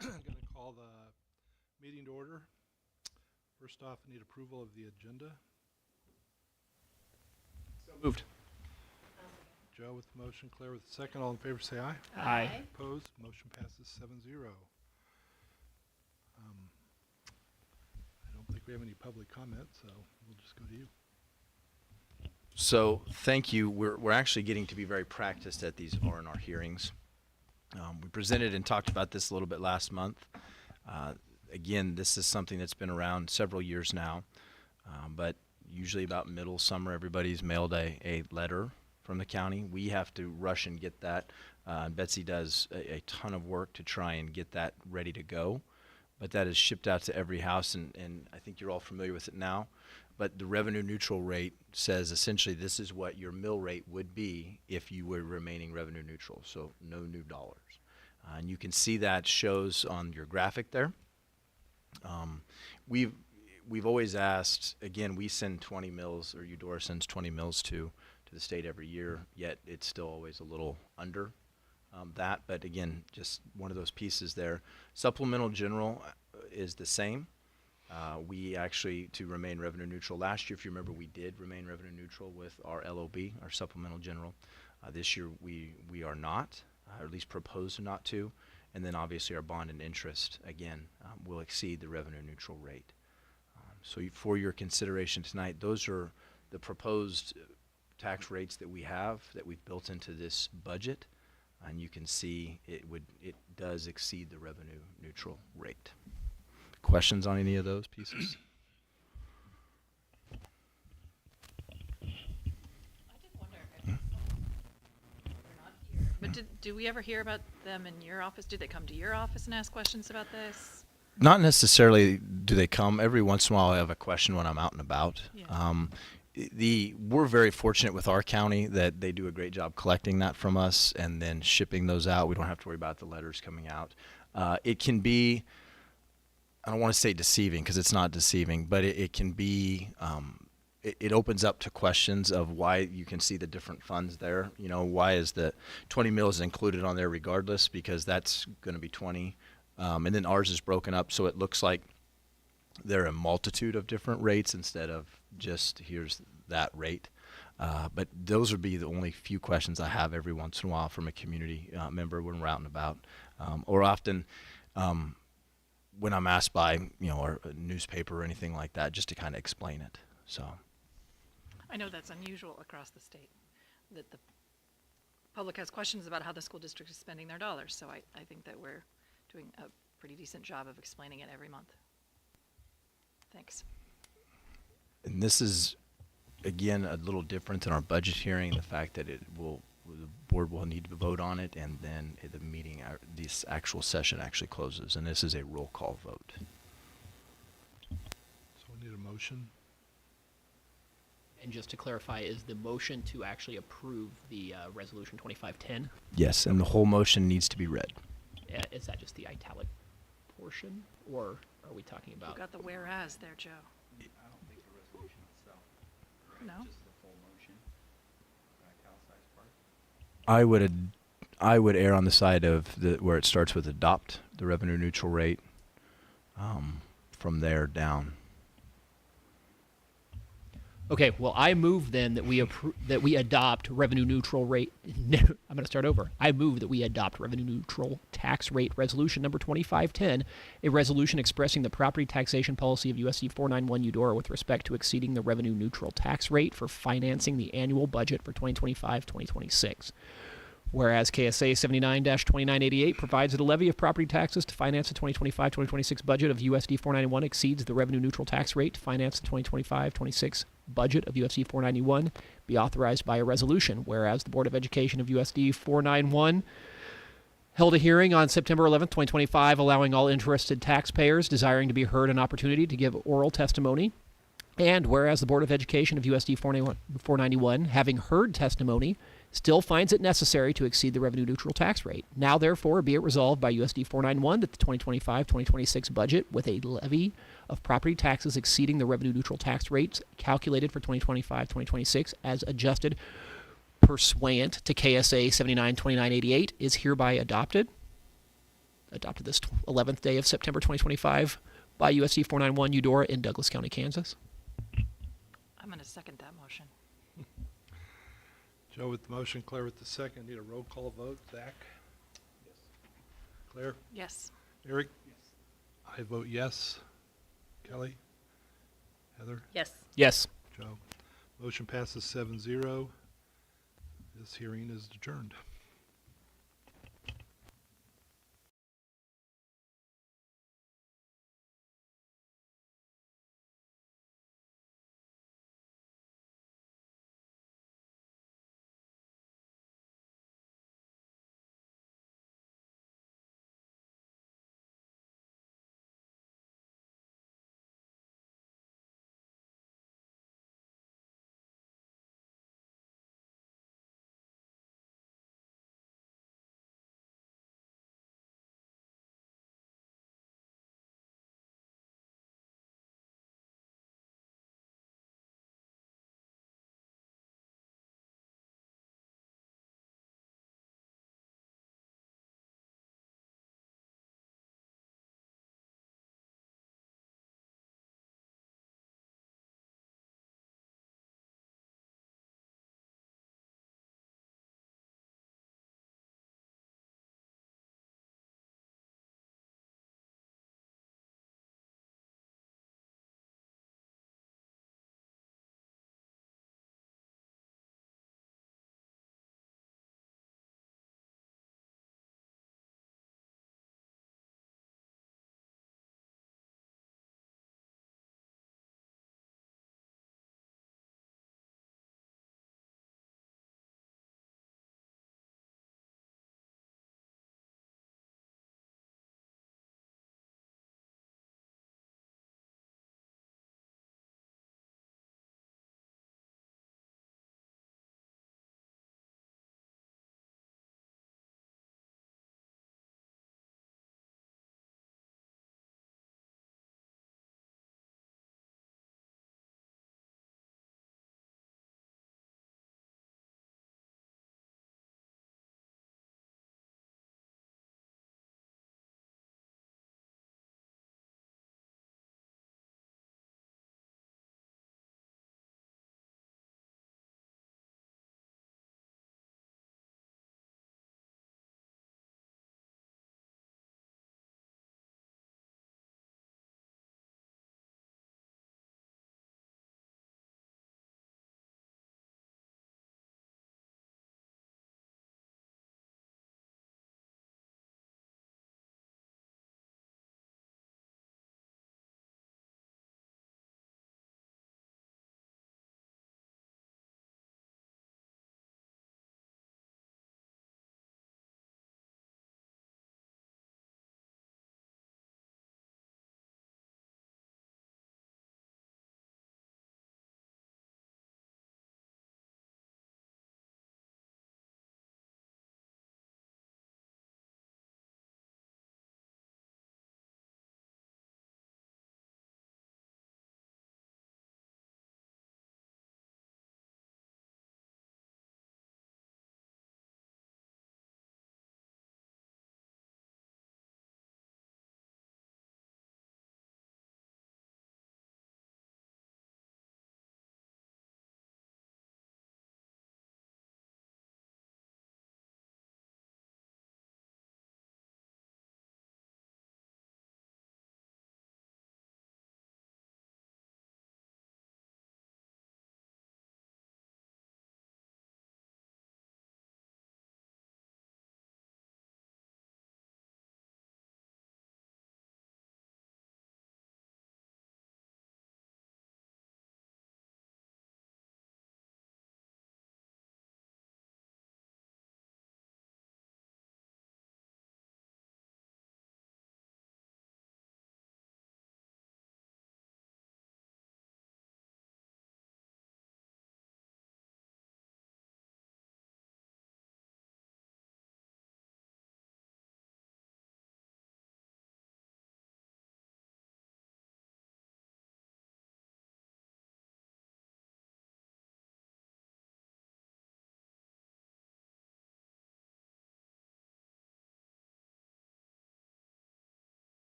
going to call the meeting to order. First off, I need approval of the agenda. So moved. Joe with the motion, Claire with the second. All in favor say aye. Aye. Opposed? Motion passes 7-0. I don't think we have any public comment, so we'll just go to you. So thank you. We're actually getting to be very practiced at these R&R hearings. We presented and talked about this a little bit last month. Again, this is something that's been around several years now, but usually about middle summer, everybody's mailed a letter from the county. We have to rush and get that. Betsy does a ton of work to try and get that ready to go, but that is shipped out to every house, and I think you're all familiar with it now. But the revenue neutral rate says essentially this is what your mill rate would be if you were remaining revenue neutral, so no new dollars. And you can see that shows on your graphic there. We've always asked, again, we send 20 mills, or Eudora sends 20 mills to the state every year, yet it's still always a little under that. But again, just one of those pieces there. Supplemental general is the same. We actually, to remain revenue neutral, last year, if you remember, we did remain revenue neutral with our LOB, our supplemental general. This year we are not, or at least propose not to. And then obviously our bond and interest, again, will exceed the revenue neutral rate. So for your consideration tonight, those are the proposed tax rates that we have, that we've built into this budget. And you can see it does exceed the revenue neutral rate. Questions on any of those pieces? I did wonder if they're not here. But do we ever hear about them in your office? Do they come to your office and ask questions about this? Not necessarily do they come. Every once in a while I have a question when I'm out and about. Yeah. We're very fortunate with our county that they do a great job collecting that from us and then shipping those out. We don't have to worry about the letters coming out. It can be, I don't want to say deceiving because it's not deceiving, but it can be, it opens up to questions of why you can see the different funds there. You know, why is the 20 mills included on there regardless, because that's going to be 20. And then ours is broken up so it looks like there are a multitude of different rates instead of just here's that rate. But those would be the only few questions I have every once in a while from a community member when we're out and about. Or often when I'm asked by, or a newspaper or anything like that, just to kind of explain it. So I know that's unusual across the state, that the public has questions about how the school district is spending their dollars. So I think that we're doing a pretty decent job of explaining it every month. Thanks. And this is, again, a little different than our budget hearing, the fact that the board will need to vote on it, and then the meeting, this actual session actually closes, and this is a roll call vote. So we need a motion. And just to clarify, is the motion to actually approve the resolution 2510? Yes, and the whole motion needs to be read. Is that just the italic portion, or are we talking You about? got the whereas there, Joe. I don't think the resolution itself. Right? No? Just the full motion, the italicized part. I would err on the side of where it starts with adopt the revenue neutral rate, from there down. Okay, well, I move then that we adopt revenue neutral rate. I'm going to start over. I move that we adopt revenue neutral tax rate resolution number 2510, a resolution expressing the property taxation policy of USD 491 Eudora with respect to exceeding the revenue neutral tax rate for financing the annual budget for 2025-2026. Whereas KSA 79-2988 provides that a levy of property taxes to finance the 2025-2026 budget of USD 491 exceeds the revenue neutral tax rate to finance the 2025-26 budget of USD 491 be authorized by a resolution. Whereas the Board of Education of USD 491 held a hearing on September 11, 2025, allowing all interested taxpayers desiring to be heard an opportunity to give oral testimony. And whereas the Board of Education of USD 491, having heard testimony, still finds it necessary to exceed the revenue neutral tax rate. Now, therefore, be it resolved by USD 491 that the 2025-2026 budget with a levy of property taxes exceeding the revenue neutral tax rates calculated for 2025-2026 as adjusted pursuant to KSA 79-2988 is hereby adopted. adopted this 11th day of September 2025 by USD 491 Eudora in Douglas County, Kansas. I'm going to second that motion. Joe with the motion, Claire with the second. Need a roll call vote. Zach? Yes. Claire? Yes. Eric? Yes. I vote yes. Kelly? Heather? Yes. Yes. Joe? Motion passes 7-0. This hearing is adjourned.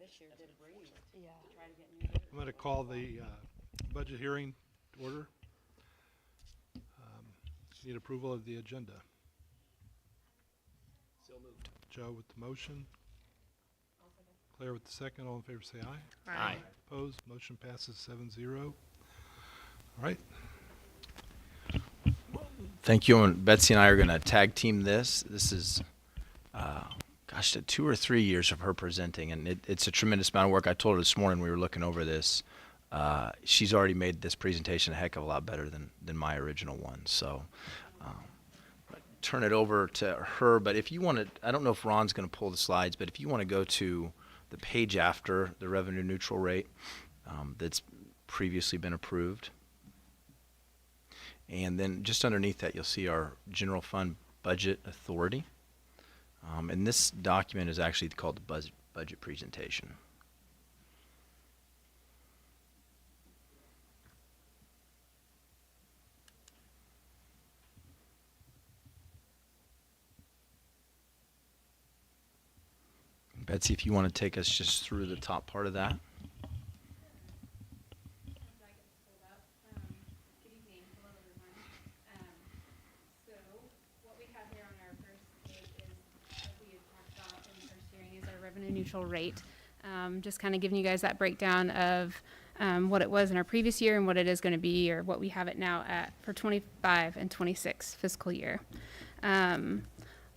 this year did breathe Yeah. to try to get new bids. I'm going to call the budget hearing to order. Need approval of the agenda. So moved. Joe with the motion. Claire with the second. All in favor say aye. Aye. Opposed? Motion passes 7-0. All right. Thank you. And Betsy and I are going to tag team this. This is, 2 or 3 years of her presenting, and it's a tremendous amount of work. I told her this morning we were looking over this. She's already made this presentation a heck of a lot better than my original one. So turn it over to her. But if you want to, I don't know if Ron's going to pull the slides, but if you want to go to the page after the revenue neutral rate that's previously been approved. And then just underneath that, you'll see our general fund budget authority. And this document is actually called the budget presentation. Betsy, if you want to take us just through the top part of that. Good evening. Hello, everyone. So what we have here on our first page is, as we had talked about in the first hearing, is our revenue neutral rate. Just kind of giving you guys that breakdown of what it was in our previous year and what it is going to be, or what we have it now at for 25 and 26 fiscal year.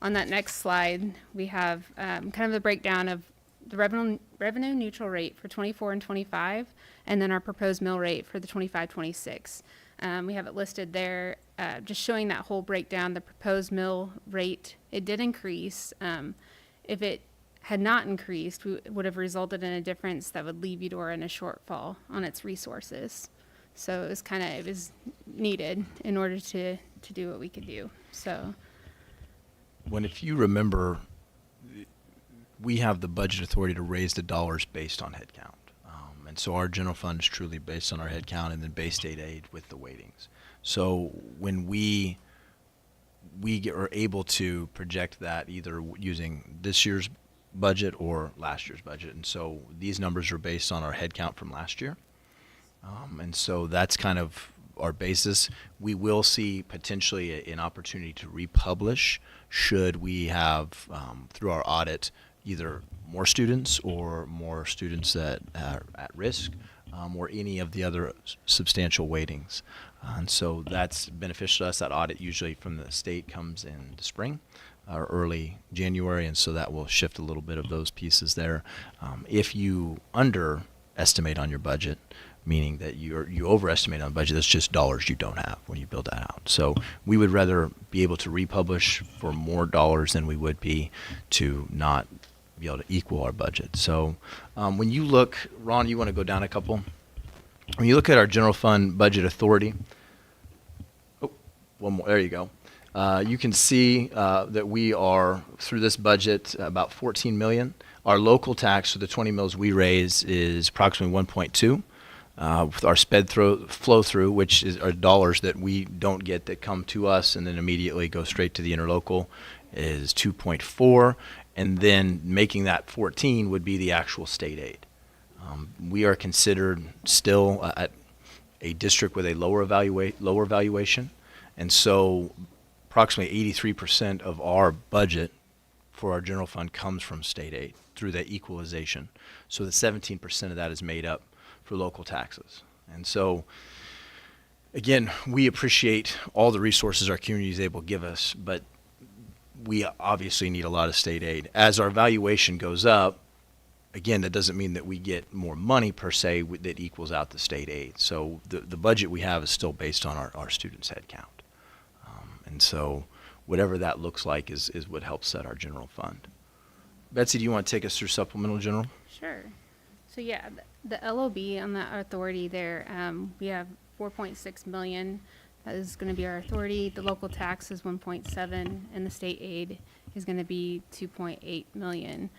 On that next slide, we have kind of the breakdown of the revenue neutral rate for 24 and 25, and then our proposed mill rate for the 25-26. We have it listed there, just showing that whole breakdown. The proposed mill rate, it did increase. If it had not increased, it would have resulted in a difference that would leave Eudora in a shortfall on its resources. So it was needed in order to do what we could do. So. If you remember, we have the budget authority to raise the dollars based on head count. And so our general fund is truly based on our head count and then base state aid with the weightings. So when we are able to project that either using this year's budget or last year's budget. And so these numbers are based on our head count from last year. And so that's kind of our basis. We will see potentially an opportunity to republish should we have, through our audit, either more students or more students that are at risk, or any of the other substantial weightings. And so that's beneficial to us. That audit usually from the state comes in the spring or early January, and so that will shift a little bit of those pieces there. If you underestimate on your budget, meaning that you overestimate on the budget, that's just dollars you don't have when you build that out. So we would rather be able to republish for more dollars than we would be to not be able to equal our budget. So when you look, Ron, you want to go down a couple? When you look at our general fund budget authority, one more, there you go. You can see that we are, through this budget, about $14 million. Our local tax for the 20 mills we raise is approximately 1.2. With our flow through, which are dollars that we don't get that come to us and then immediately go straight to the interlocal, is 2.4, and then making that 14 would be the actual state aid. We are considered still at a district with a lower valuation, and so approximately 83% of our budget for our general fund comes from state aid through that equalization. So the 17% of that is made up for local taxes. And so, again, we appreciate all the resources our community is able to give us, but we obviously need a lot of state aid. As our valuation goes up, again, that doesn't mean that we get more money per se that equals out the state aid. So the budget we have is still based on our students' head count. And so whatever that looks like is what helps set our general fund. Betsy, do you want to take us through supplemental general? Sure. So yeah, the LOB on that authority there, we have 4.6 million. That is going to be our authority. The local tax is 1.7, and the state aid is going to be 2.8 million.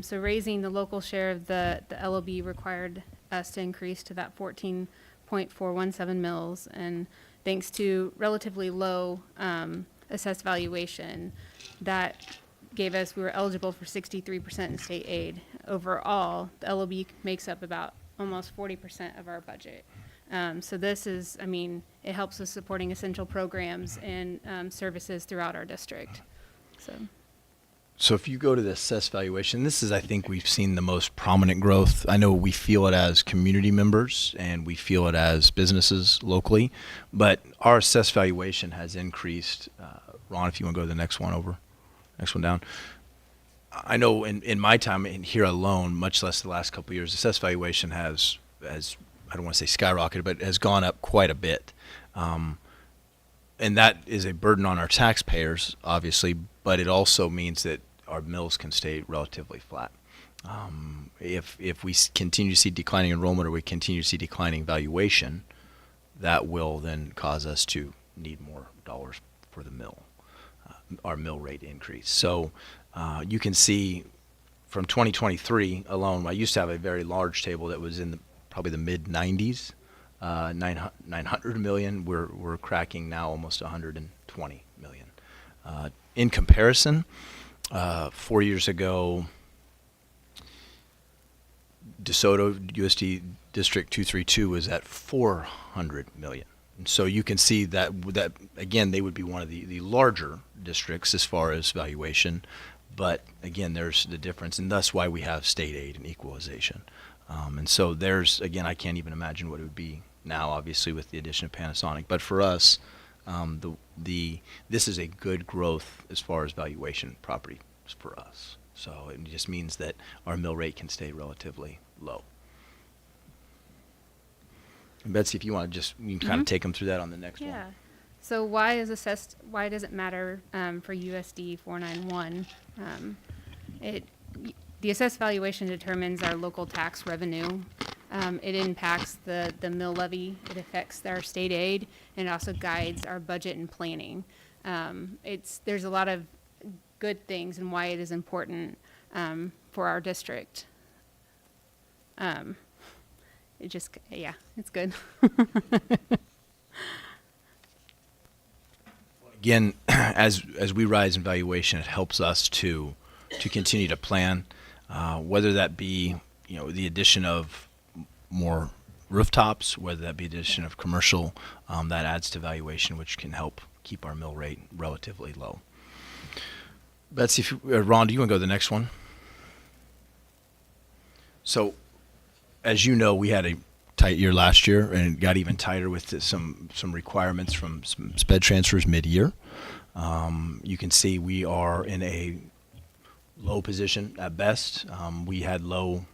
So raising the local share of the LOB required us to increase to that 14.417 mils, and thanks to relatively low assessed valuation, that gave us, we were eligible for 63% in state aid overall, the LOB makes up about almost 40% of our budget. So this is, I mean, it helps with supporting essential programs and services throughout our district. So if you go to the assessed valuation, this is, I think, we've seen the most prominent growth. I know we feel it as community members and we feel it as businesses locally, but our assessed valuation has increased. Ron, if you want to go to the next one down. I know in my time in here alone, much less the last couple of years, assessed valuation has, I don't want to say skyrocketed, but has gone up quite a bit. And that is a burden on our taxpayers, obviously, but it also means that our mills can stay relatively flat. If we continue to see declining enrollment or we continue to see declining valuation, that will then cause us to need more dollars for the mill, our mill rate increase. So you can see from 2023 alone, I used to have a very large table that was in probably the mid 90s. 900 million. We're cracking now almost 120 million. In comparison, 4 years ago, DeSoto USD District 232 was at 400 million. And so you can see that again, they would be one of the larger districts as far as valuation. But again, there's the difference, and that's why we have state aid and equalization. And so there's, again, I can't even imagine what it would be now, obviously, with the addition of Panasonic. But for us, this is a good growth as far as valuation property for us. So it just means that our mill rate can stay relatively low. And Betsy, if you want to just, you can kind of take them through that on the next one. Yeah. So why does it matter for USD 491? The assessed valuation determines our local tax revenue. It impacts the mill levy. It affects our state aid, and it also guides our budget and planning. There's a lot of good things and why it is important for our district. It's good. Again, as we rise in valuation, it helps us to continue to plan, whether that be the addition of more rooftops, whether that be the addition of commercial, that adds to valuation, which can help keep our mill rate relatively low. Betsy, Ron, do you want to go to the next one? So, as you know, we had a tight year last year, and it got even tighter with some requirements from some sped transfers mid-year. You can see we are in a low position at best. We had low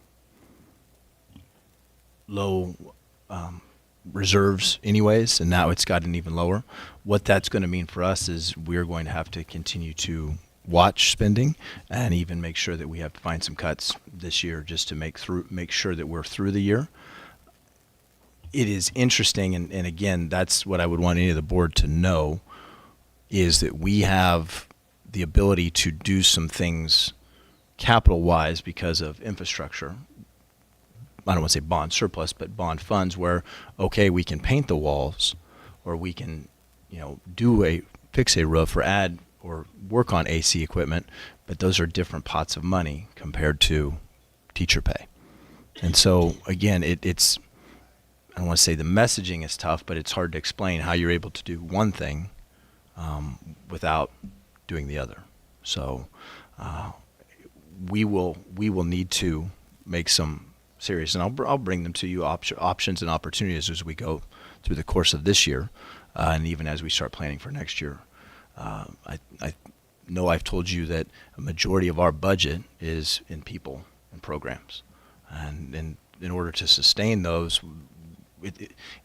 reserves anyways, and now it's gotten even lower. What that's going to mean for us is we're going to have to continue to watch spending and even make sure that we have to find some cuts this year just to make sure that we're through the year. It is interesting, and again, that's what I would want any of the board to know, is that we have the ability to do some things capital-wise because of infrastructure. I don't want to say bond surplus, but bond funds where, okay, we can paint the walls, or we can, fix a roof or add or work on AC equipment, but those are different pots of money compared to teacher pay. And so, again, it's, I don't want to say the messaging is tough, but it's hard to explain how you're able to do one thing without doing the other. So we will need to make some serious, and I'll bring them to you, options and opportunities as we go through the course of this year, and even as we start planning for next year. I know I've told you that a majority of our budget is in people and programs, and in order to sustain those,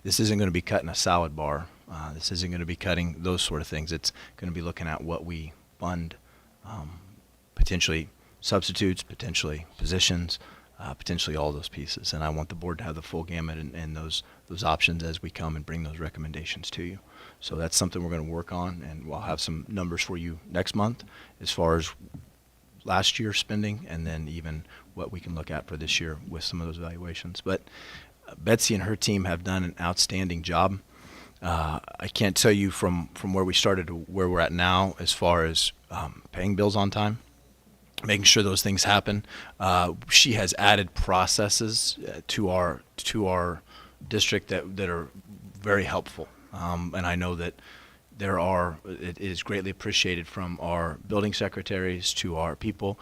this isn't going to be cutting a salad bar. This isn't going to be cutting those sort of things. It's going to be looking at what we fund, potentially substitutes, potentially positions, potentially all those pieces. And I want the board to have the full gamut and those options as we come and bring those recommendations to you. So that's something we're going to work on, and we'll have some numbers for you next month as far as last year's spending, and then even what we can look at for this year with some of those evaluations. But Betsy and her team have done an outstanding job. I can't tell you from where we started to where we're at now as far as paying bills on time. making sure those things happen. She has added processes to our district that are very helpful, and I know that it is greatly appreciated from our building secretaries to our people,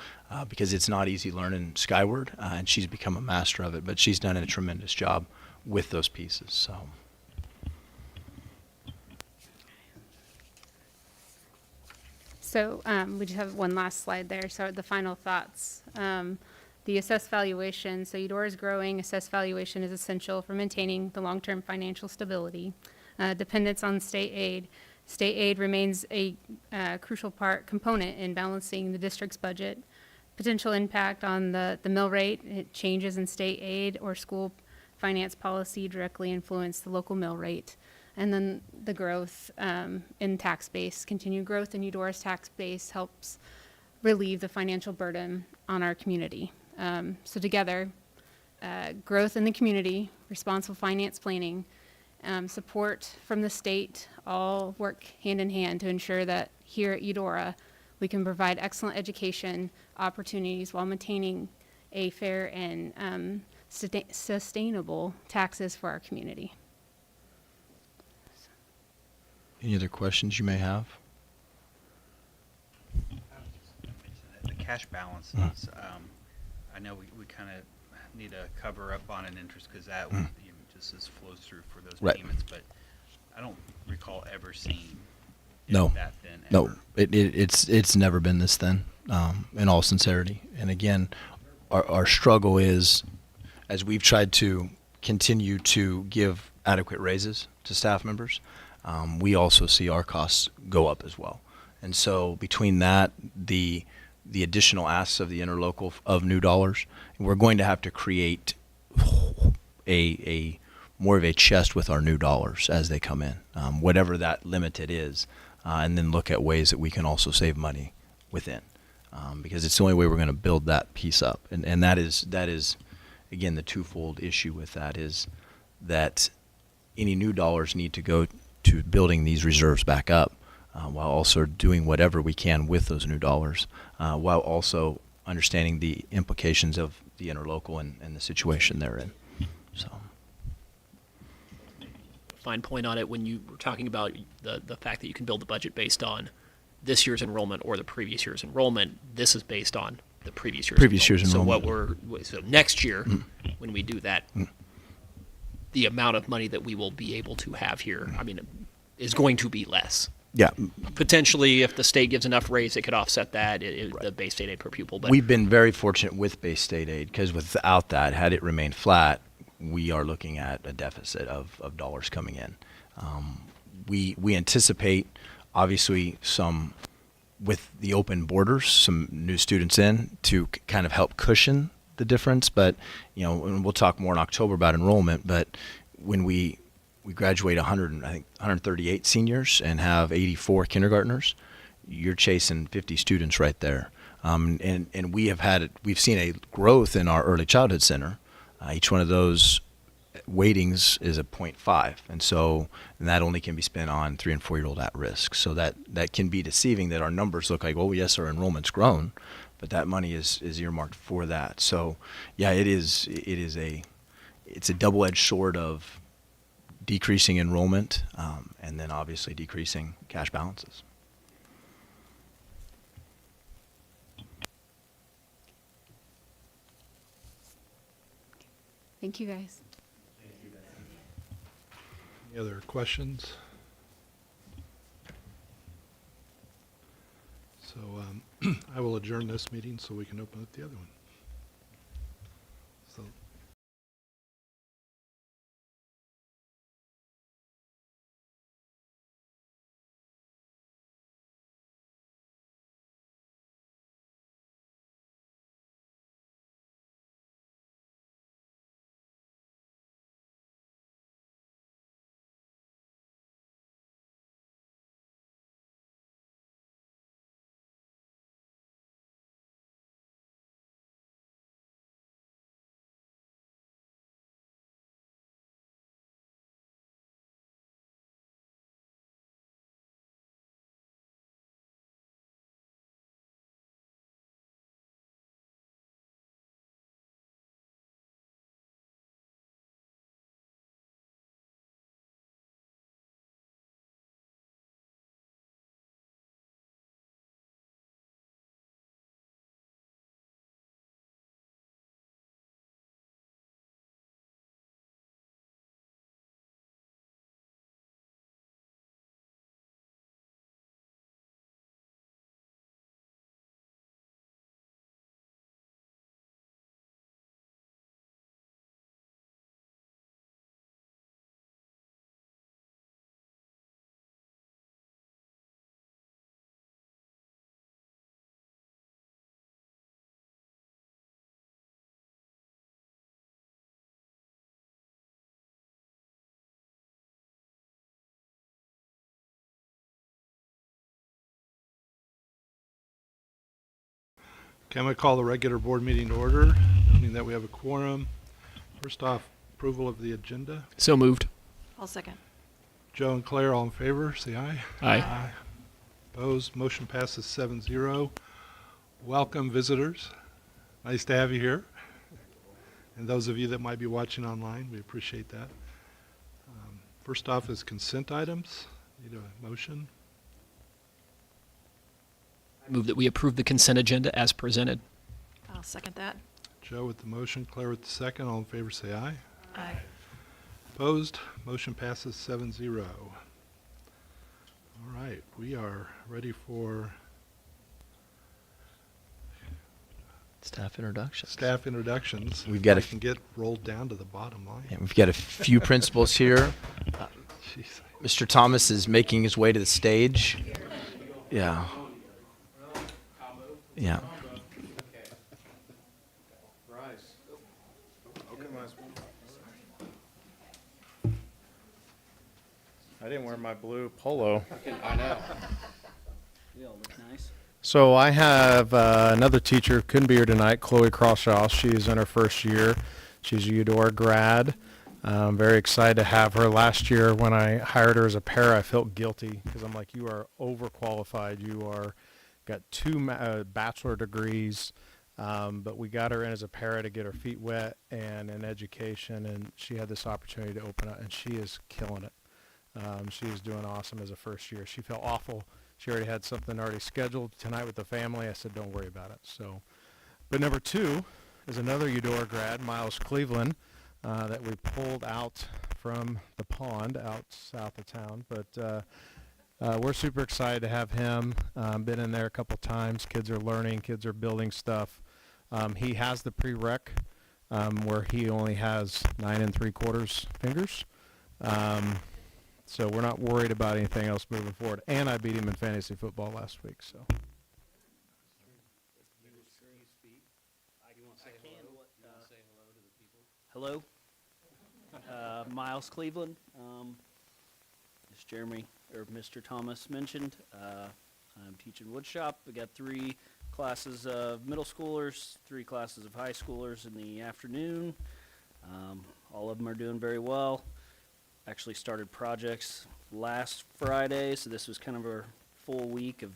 because it's not easy learning Skyward, and she's become a master of it, but she's done a tremendous job with those pieces. So. So we just have one last slide there. So the final thoughts. The assessed valuation. So Eudora is growing. Assessed valuation is essential for maintaining the long-term financial stability. Dependence on state aid. State aid remains a crucial component in balancing the district's budget. Potential impact on the mill rate. Changes in state aid or school finance policy directly influence the local mill rate. And then the growth in tax base. Continued growth in Eudora's tax base helps relieve the financial burden on our community. So together, growth in the community, responsible finance planning, support from the state, all work hand in hand to ensure that here at Eudora, we can provide excellent education opportunities while maintaining a fair and sustainable taxes for our community. Any other questions you may have? The cash balances, I know we kind of need to cover up on an interest because that just as flows through for those Right. payments, but I don't recall ever seeing No. that thin. No, ever. it's never been this thin, in all sincerity. And again, our struggle is, as we've tried to continue to give adequate raises to staff members, we also see our costs go up as well. And so between that, the additional asks of the interlocal of new dollars, we're going to have to create a more of a chest with our new dollars as they come in, whatever that limited is, and then look at ways that we can also save money within, because it's the only way we're going to build that piece up. And that is again the twofold issue with that is that any new dollars need to go to building these reserves back up, while also doing whatever we can with those new dollars, while also understanding the implications of the interlocal and the situation they're in. So. Fine point on it when you were talking about the fact that you can build the budget based on this year's enrollment or the previous year's enrollment. This is based on the previous year's enrollment. So next year, when we do that, the amount of money that we will be able to have here, I mean, is going to be less. Yeah. Potentially, if the state gives enough raise, it could offset that, the base state aid per pupil. But we've been very fortunate with base state aid, because without that, had it remained flat, we are looking at a deficit of dollars coming in. We anticipate, obviously, some, with the open borders, some new students in to kind of help cushion the difference. But, and we'll talk more in October about enrollment, but when we graduate 138 seniors and have 84 kindergartners, you're chasing 50 students right there. And we've seen a growth in our early childhood center. Each one of those weightings is a 0.5, and that only can be spent on 3 and 4-year-old at risk. So that can be deceiving, that our numbers look like, oh yes, our enrollment's grown, but that money is earmarked for that. So yeah, it's a double-edged sword of decreasing enrollment, and then obviously decreasing cash balances. Thank you, guys. Any other questions? So I will adjourn this meeting so we can open up the other one. Okay, I'm going to call the regular board meeting to order, noting that we have a quorum. First off, approval of the agenda. So moved. I'll second. Joe and Claire, all in favor, say aye. Aye. Opposed, motion passes 7-0. Welcome, visitors. Nice to have you here. And those of you that might be watching online, we appreciate that. First off is consent items. Need a motion? I move that we approve the consent agenda as presented. I'll second that. Joe with the motion, Claire with the second. All in favor, say aye. Aye. Opposed, motion passes 7-0. All right, we are ready for Staff introductions. staff introductions. We've got I a can get rolled down to the bottom line. Yeah, we've got a few principals here. Jeez. Mr. Thomas is making his way to the stage. Yeah. Yeah. I didn't wear my blue polo. I know. You all look nice. So I have another teacher who couldn't be here tonight, Chloe Crawshaw. She's in her first year. She's a Eudora grad. I'm very excited to have her. Last year when I hired her as a para, I felt guilty because I'm like, you are overqualified. You are got two bachelor degrees, but we got her in as a para to get her feet wet and in education, and she had this opportunity to open up, and she is killing it. She is doing awesome as a first year. She felt awful. She already had something already scheduled tonight with the family. I said, don't worry about it. So, but number two is another Eudora grad, Miles Cleveland, that we pulled out from the pond out south of town. But we're super excited to have him. Been in there a couple times. Kids are learning. Kids are building stuff. He has the prereq where he only has 9 3/4 fingers. So we're not worried about anything else moving forward. And I beat him in fantasy football last week. So. Hello. Miles Cleveland. As Jeremy or Mr. Thomas mentioned, I'm teaching woodshop. We got 3 classes of middle schoolers, 3 classes of high schoolers in the afternoon. All of them are doing very well. Actually started projects last Friday, so this was kind of a full week of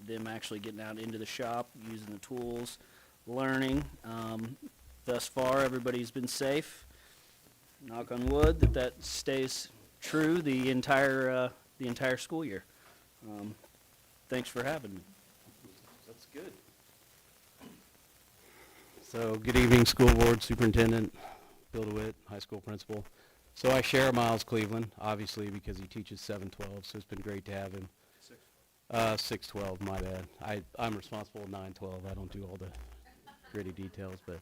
them actually getting out into the shop, using the tools, learning. Thus far, everybody's been safe. Knock on wood that stays true the entire school year. Thanks for having me. That's good. So, good evening, school board, superintendent, Bill DeWitt, high school principal. So I share Miles Cleveland, obviously, because he teaches 712, so it's been great to have him. 612, my bad. I'm responsible at 912. I don't do all the gritty details, but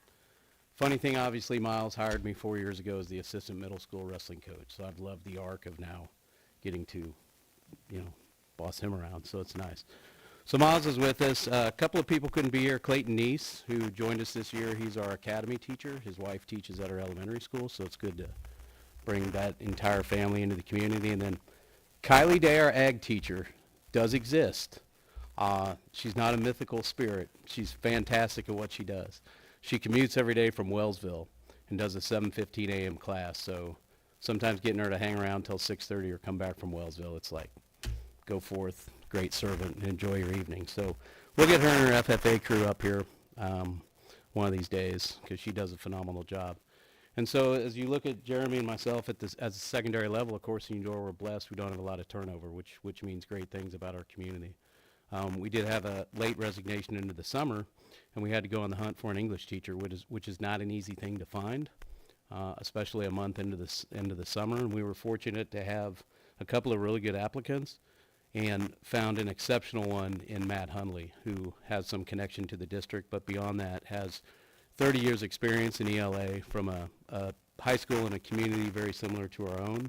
funny thing, obviously, Miles hired me 4 years ago as the assistant middle school wrestling coach, so I've loved the arc of now getting to, boss him around, so it's nice. So Miles is with us. A couple of people couldn't be here. Clayton Neese, who joined us this year, he's our academy teacher. His wife teaches at our elementary school, so it's good to bring that entire family into the community. And then Kylie Day, our ag teacher, does exist. She's not a mythical spirit. She's fantastic at what she does. She commutes every day from Wellsville and does a 7:15 a.m. class. So sometimes getting her to hang around till 6:30 or come back from Wellsville, it's like, go forth, great servant, and enjoy your evening. So we'll get her and her FFA crew up here one of these days because she does a phenomenal job. And so as you look at Jeremy and myself at this, as a secondary level, of course, in Eudora, we're blessed. We don't have a lot of turnover, which means great things about our community. We did have a late resignation into the summer, and we had to go on the hunt for an English teacher, which is not an easy thing to find, especially a month into the summer. And we were fortunate to have a couple of really good applicants and found an exceptional one in Matt Hunley, who has some connection to the district, but beyond that has 30 years experience in ELA from a high school in a community very similar to our own,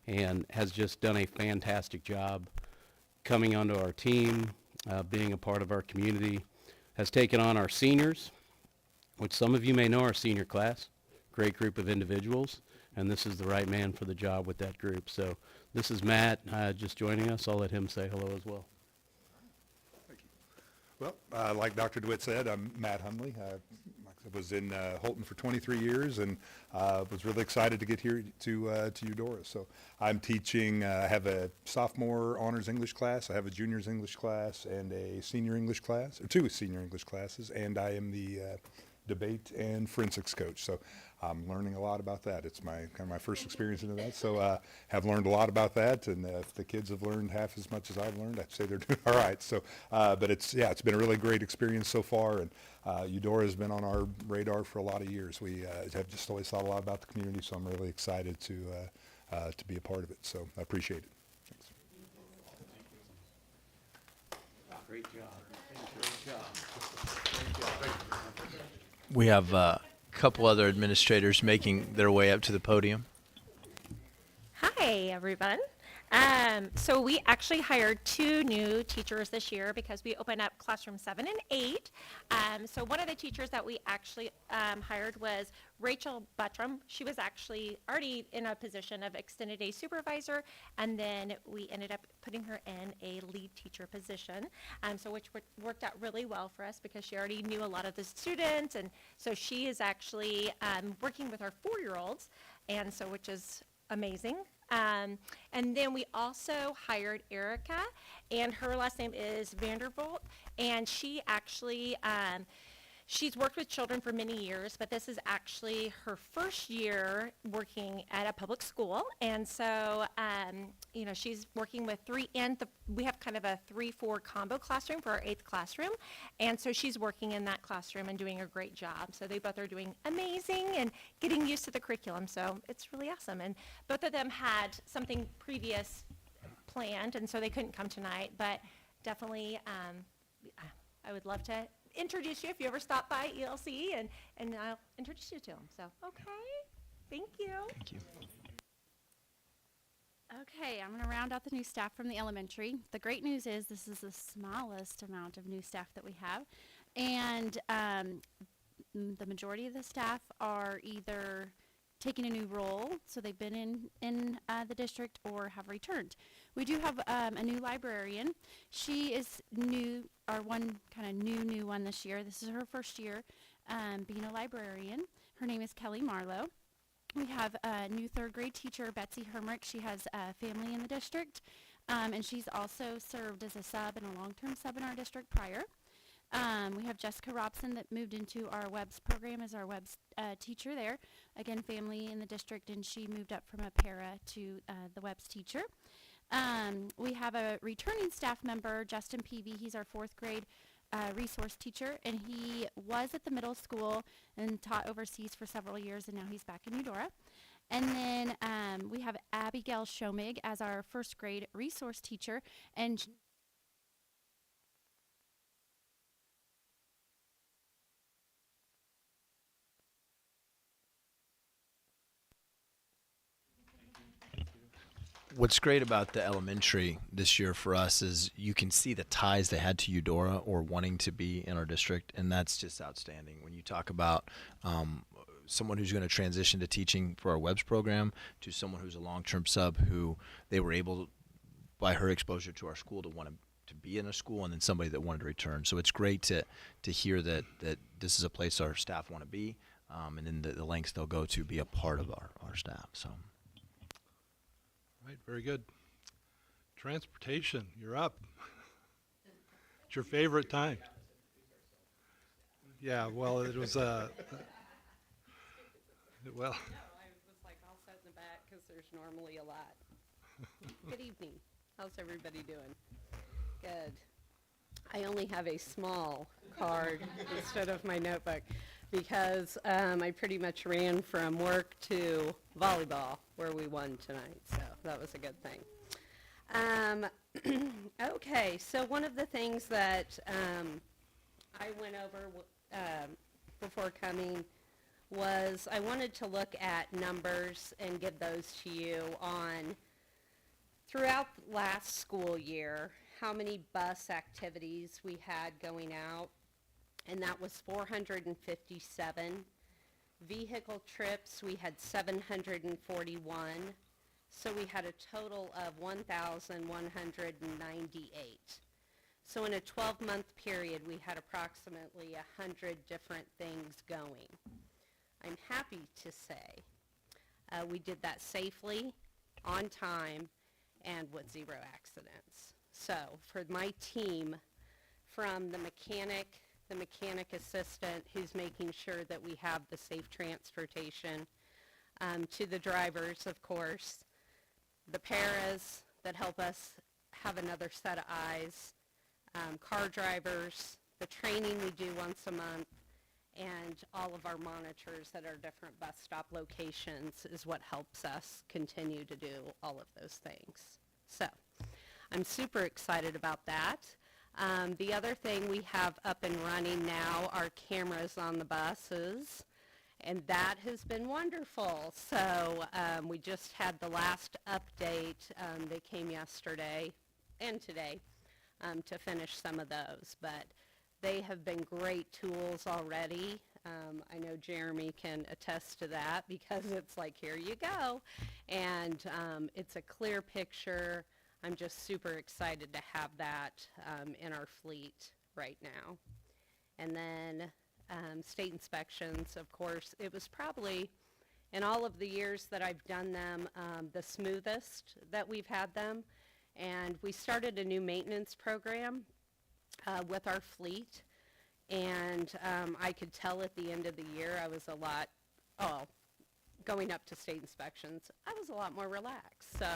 and has just done a fantastic job coming onto our team, being a part of our community, has taken on our seniors, which some of you may know our senior class, great group of individuals, and this is the right man for the job with that group. So this is Matt just joining us. I'll let him say hello as well. Well, like Dr. DeWitt said, I'm Matt Hunley. I was in Holton for 23 years and was really excited to get here to Eudora. So I'm teaching, I have a sophomore honors English class, I have a juniors English class, and a senior English class, or two senior English classes, and I am the debate and forensics coach. So I'm learning a lot about that. It's kind of my first experience into that. So have learned a lot about that, and if the kids have learned half as much as I've learned, I'd say they're doing all right. So, but it's been a really great experience so far, and Eudora has been on our radar for a lot of years. We have just always thought a lot about the community, so I'm really excited to be a part of it. So I appreciate it. Thanks. Great job. We have a couple other administrators making their way up to the podium. Hi, everyone. So we actually hired 2 new teachers this year because we opened up classroom 7 and 8. So one of the teachers that we actually hired was Rachel Buttram. She was actually already in a position of extended day supervisor, and then we ended up putting her in a lead teacher position, which worked out really well for us because she already knew a lot of the students, and so she is actually working with our 4-year-olds, and so which is amazing. And then we also hired Erica, and her last name is Vandervoort, and she actually, she's worked with children for many years, but this is actually her first year working at a public school, and so, she's working with we have kind of a 3-4 combo classroom for our 8th classroom, and so she's working in that classroom and doing a great job. So they both are doing amazing and getting used to the curriculum, so it's really awesome. And both of them had something previous planned, and so they couldn't come tonight, but definitely, I would love to introduce you if you ever stop by ELC, and I'll introduce you to them. So, okay, thank you. Thank you. Okay, I'm going to round out the new staff from the elementary. The great news is this is the smallest amount of new staff that we have, and the majority of the staff are either taking a new role, so they've been in the district, or have returned. We do have a new librarian. She is new, our one kind of new one this year. This is her first year being a librarian. Her name is Kelly Marlowe. We have a new 3rd grade teacher, Betsy Hermrich. She has a family in the district, and she's also served as a sub and a long-term sub in our district prior. We have Jessica Robson that moved into our WEBS program as our WEBS teacher there. Again, family in the district, and she moved up from a para to the WEBS teacher. We have a returning staff member, Justin Peavy. He's our 4th grade resource teacher, and he was at the middle school and taught overseas for several years, and now he's back in Eudora. And then we have Abigail Shomig as our 1st grade resource teacher, and What's great about the elementary this year for us is you can see the ties they had to Eudora or wanting to be in our district, and that's just outstanding. When you talk about someone who's going to transition to teaching for our WEBS program to someone who's a long-term sub who they were able, by her exposure to our school, to want to be in a school, and then somebody that wanted to return. So it's great to hear that this is a place our staff want to be, and then the lengths they'll go to be a part of our staff. So. Right, very good. Transportation, you're up. It's your favorite time. Yeah, well, it was, well. No, I was like, I'll sit in the back because there's normally a lot. Good evening. How's everybody doing? Good. I only have a small card instead of my notebook because I pretty much ran from work to volleyball where we won tonight, so that was a good thing. Okay, so one of the things that I went over before coming was I wanted to look at numbers and give those to you on throughout last school year, how many bus activities we had going out, and that was 457. Vehicle trips, we had 741. So we had a total of 1,198. So in a 12-month period, we had approximately 100 different things going. I'm happy to say we did that safely, on time, and with 0 accidents. So for my team, from the mechanic assistant who's making sure that we have the safe transportation, to the drivers, of course, the paras that help us have another set of eyes, car drivers, the training we do once a month, and all of our monitors at our different bus stop locations is what helps us continue to do all of those things. So I'm super excited about that. The other thing we have up and running now are cameras on the buses, and that has been wonderful. So we just had the last update. They came yesterday and today to finish some of those, but they have been great tools already. I know Jeremy can attest to that because it's like, here you go. And it's a clear picture. I'm just super excited to have that in our fleet right now. And then state inspections, of course, it was probably, in all of the years that I've done them, the smoothest that we've had them. And we started a new maintenance program with our fleet. And I could tell at the end of the year I was going up to state inspections, I was a lot more relaxed. So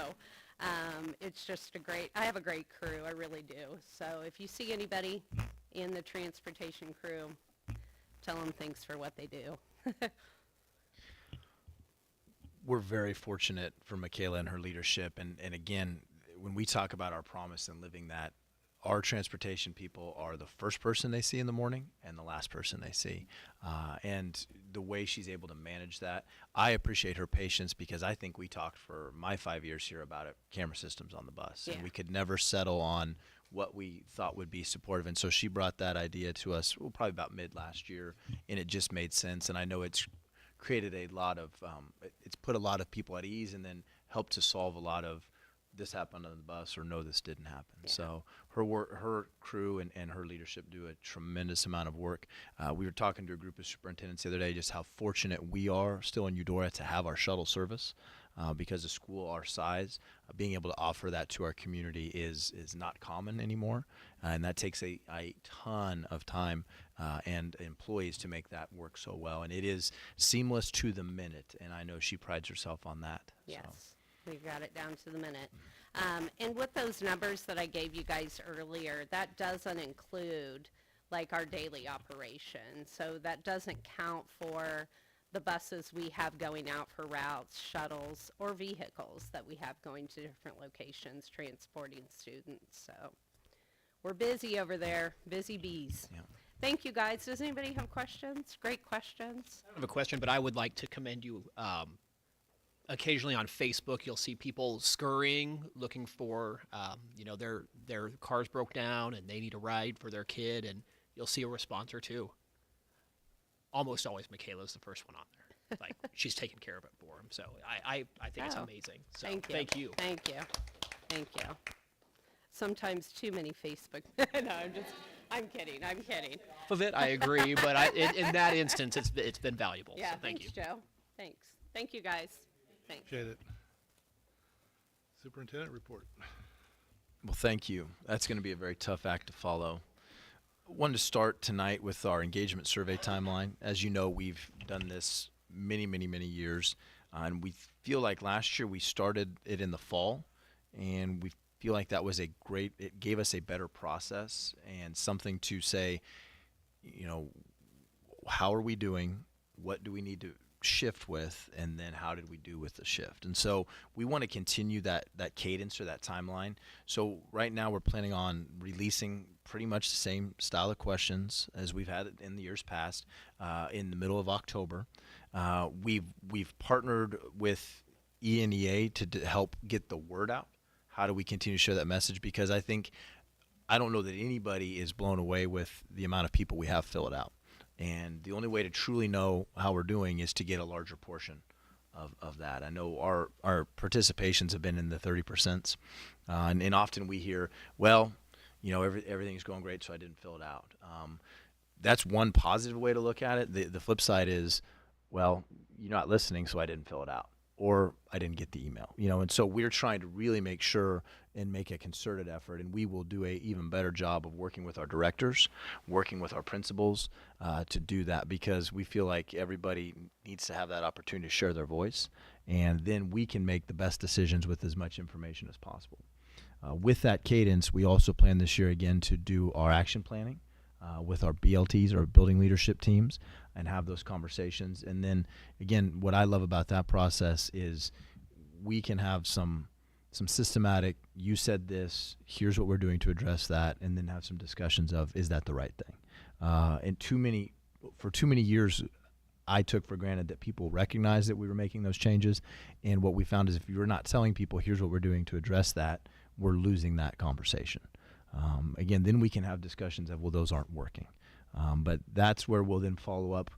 it's just I have a great crew, I really do. So if you see anybody in the transportation crew, tell them thanks for what they do. We're very fortunate for Michaela and her leadership. And again, when we talk about our promise and living that, our transportation people are the first person they see in the morning and the last person they see. And the way she's able to manage that, I appreciate her patience because I think we talked for my 5 years here about it, camera systems on the bus. Yeah. And we could never settle on what we thought would be supportive. And so she brought that idea to us probably about mid last year, and it just made sense. And I know it's created a lot of, it's put a lot of people at ease and then helped to solve a lot of this happened on the bus or no, this didn't happen. Yeah. So her crew and her leadership do a tremendous amount of work. We were talking to a group of superintendents the other day just how fortunate we are still in Eudora to have our shuttle service because a school our size, being able to offer that to our community is not common anymore. And that takes a ton of time and employees to make that work so well. And it is seamless to the minute. And I know she prides herself on that. Yes. So. We've got it down to the minute. And with those numbers that I gave you guys earlier, that doesn't include like our daily operation. So that doesn't count for the buses we have going out for routes, shuttles, or vehicles that we have going to different locations transporting students. So we're busy over there, busy bees. Yeah. Thank you, guys. Does anybody have questions? Great questions. I don't have a question, but I would like to commend you. Occasionally on Facebook, you'll see people scurrying, looking for, their cars broke down and they need a ride for their kid, and you'll see a response or two. Almost always Michaela's the first one on there. Like, she's taking care of it for him. So I think it's Oh, amazing. So thank you. Thank you. Thank you. Thank you. Sometimes too many Facebook. No, I'm kidding. Half of it, I agree, but in that instance, it's been valuable. Yeah, so thank thanks, you. Joe. Thanks. Thank you, guys. Thanks. Appreciate it. Superintendent report. Well, thank you. That's going to be a very tough act to follow. Wanted to start tonight with our engagement survey timeline. As you know, we've done this many, many, many years, and we feel like last year we started it in the fall, and we feel like that was it gave us a better process and something to say, how are we doing? What do we need to shift with, and then how did we do with the shift? And so we want to continue that cadence or that timeline. So right now we're planning on releasing pretty much the same style of questions as we've had in the years past in the middle of October. We've partnered with ENEA to help get the word out. How do we continue to share that message? Because I don't know that anybody is blown away with the amount of people we have fill it out. And the only way to truly know how we're doing is to get a larger portion of that. I know our participations have been in the 30%. And often we hear, well, everything's going great, so I didn't fill it out. That's one positive way to look at it. The flip side is, well, you're not listening, so I didn't fill it out, or I didn't get the email. And so we're trying to really make sure and make a concerted effort, and we will do a even better job of working with our directors, working with our principals to do that, because we feel like everybody needs to have that opportunity to share their voice, and then we can make the best decisions with as much information as possible. With that cadence, we also plan this year again to do our action planning with our BLTs, or building leadership teams, and have those conversations. And then again, what I love about that process is we can have some systematic, you said this, here's what we're doing to address that, and then have some discussions of, is that the right thing? And for too many years, I took for granted that people recognized that we were making those changes. And what we found is if you're not telling people, here's what we're doing to address that, we're losing that conversation. Again, then we can have discussions of, well, those aren't working. But that's where we'll then follow up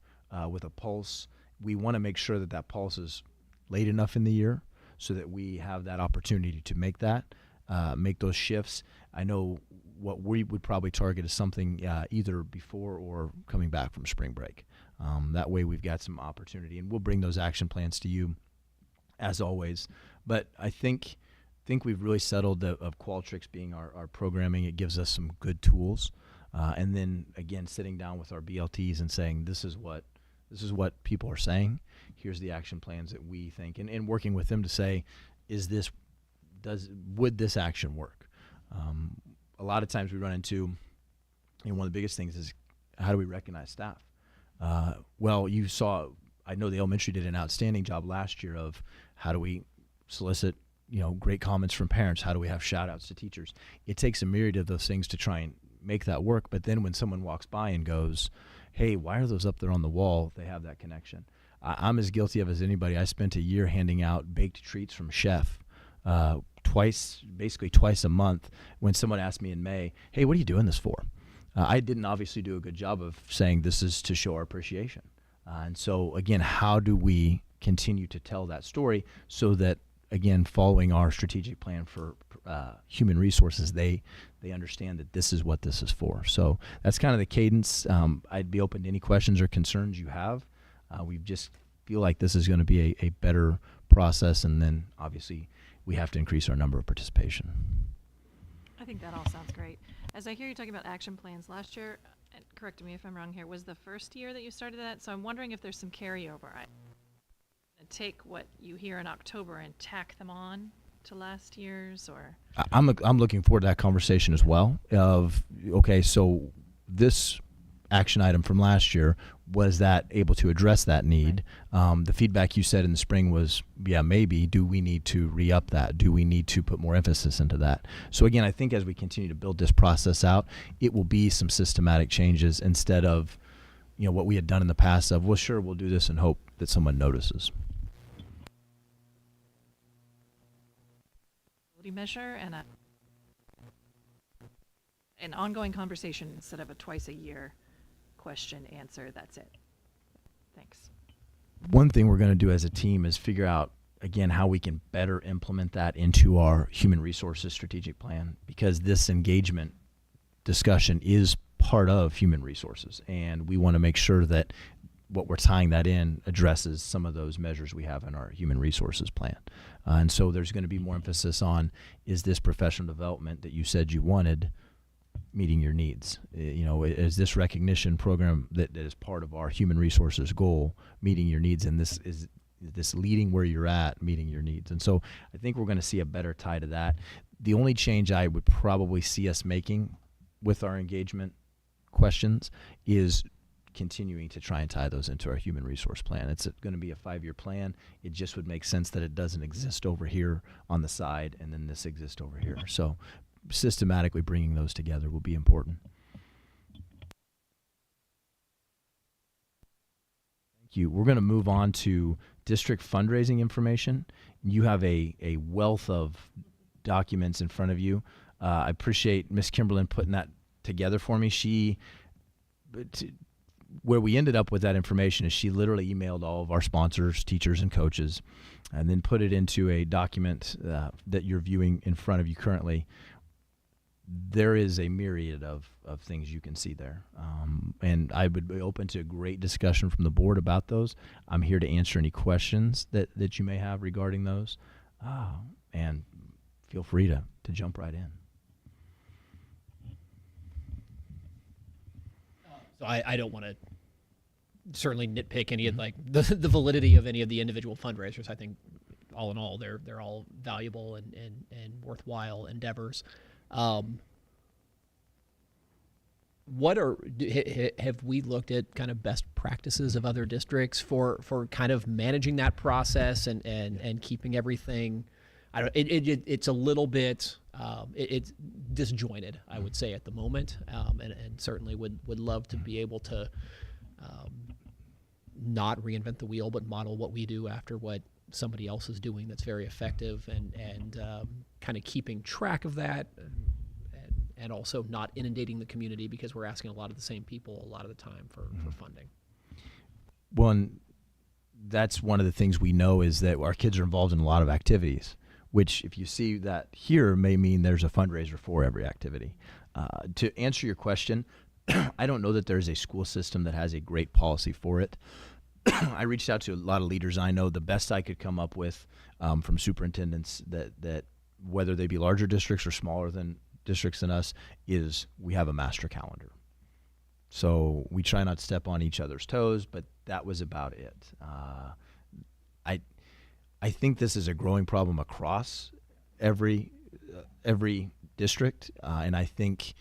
with a pulse. We want to make sure that that pulse is late enough in the year so that we have that opportunity to make those shifts. I know what we would probably target is something either before or coming back from spring break. That way we've got some opportunity, and we'll bring those action plans to you as always. But I think we've really settled of Qualtrics being our programming. It gives us some good tools. And then again, sitting down with our BLTs and saying, this is what people are saying. Here's the action plans that we think, and working with them to say, would this action work? A lot of times we run into, one of the biggest things is, how do we recognize staff? Well, I know the elementary did an outstanding job last year of how do we solicit great comments from parents? How do we have shout outs to teachers? It takes a myriad of those things to try and make that work. But then when someone walks by and goes, hey, why are those up there on the wall? They have that connection. I'm as guilty of as anybody. I spent a year handing out baked treats from Chef basically twice a month. When someone asked me in May, hey, what are you doing this for? I didn't obviously do a good job of saying this is to show our appreciation. And so again, how do we continue to tell that story so that, again, following our strategic plan for human resources, they understand that this is what this is for. So that's kind of the cadence. I'd be open to any questions or concerns you have. We just feel like this is going to be a better process, and then obviously we have to increase our number of participation. I think that all sounds great. As I hear you talking about action plans, last year, and correct me if I'm wrong here, was the first year that you started that? So I'm wondering if there's some carryover. Take what you hear in October and tack them on to last year's, or? I'm looking forward to that conversation as well of, okay, those this action item from last year, was that able to address that need? The feedback you said in the spring was, yeah, maybe. Do we need to re-up that? Do we need to put more emphasis into that? So again, I think as we continue to build this process out, it will be some systematic changes instead of, what we had done in the past of, well, sure, we'll do this and hope that someone notices. Measure and an ongoing conversation instead of a twice a year question answer. That's it. Thanks. One thing we're going to do as a team is figure out, again, how we can better implement that into our human resources strategic plan, because this engagement discussion is part of human resources, and we want to make sure that what we're tying that in addresses some of those measures we have in our human resources plan. And so there's going to be more emphasis on, is this professional development that you said you wanted meeting your needs? Is this recognition program that is part of our human resources goal meeting your needs? And this is this leading where you're at meeting your needs? And so I think we're going to see a better tie to that. The only change I would probably see us making with our engagement questions is continuing to try and tie those into our human resource plan. It's going to be a 5-year plan. It just would make sense that it doesn't exist over here on the side and then this exists over here. So systematically bringing those together will be important. Thank you. We're going to move on to district fundraising information. You have a wealth of documents in front of you. I appreciate Ms. Kimberlin putting that together for me. Where we ended up with that information is she literally emailed all of our sponsors, teachers, and coaches, and then put it into a document that you're viewing in front of you currently. there is a myriad of things you can see there. And I would be open to a great discussion from the board about those. I'm here to answer any questions that you may have regarding those. And feel free to jump right in. So I don't want to certainly nitpick any of like the validity of any of the individual fundraisers. I think all in all, they're all valuable and worthwhile endeavors. What have we looked at kind of best practices of other districts for kind of managing that process and keeping everything? It's a little bit it's disjointed, I would say, at the moment, and certainly would love to be able to not reinvent the wheel, but model what we do after what somebody else is doing that's very effective, and kind of keeping track of that, and also not inundating the community because we're asking a lot of the same people a lot of the time for funding. One, that's one of the things we know is that our kids are involved in a lot of activities, which if you see that here may mean there's a fundraiser for every activity. To answer your question, I don't know that there's a school system that has a great policy for it. I reached out to a lot of leaders I know. The best I could come up with from superintendents that whether they be larger districts or smaller than districts than us is we have a master calendar. So we try not to step on each other's toes, but that was about it. I think this is a growing problem across every district, and I think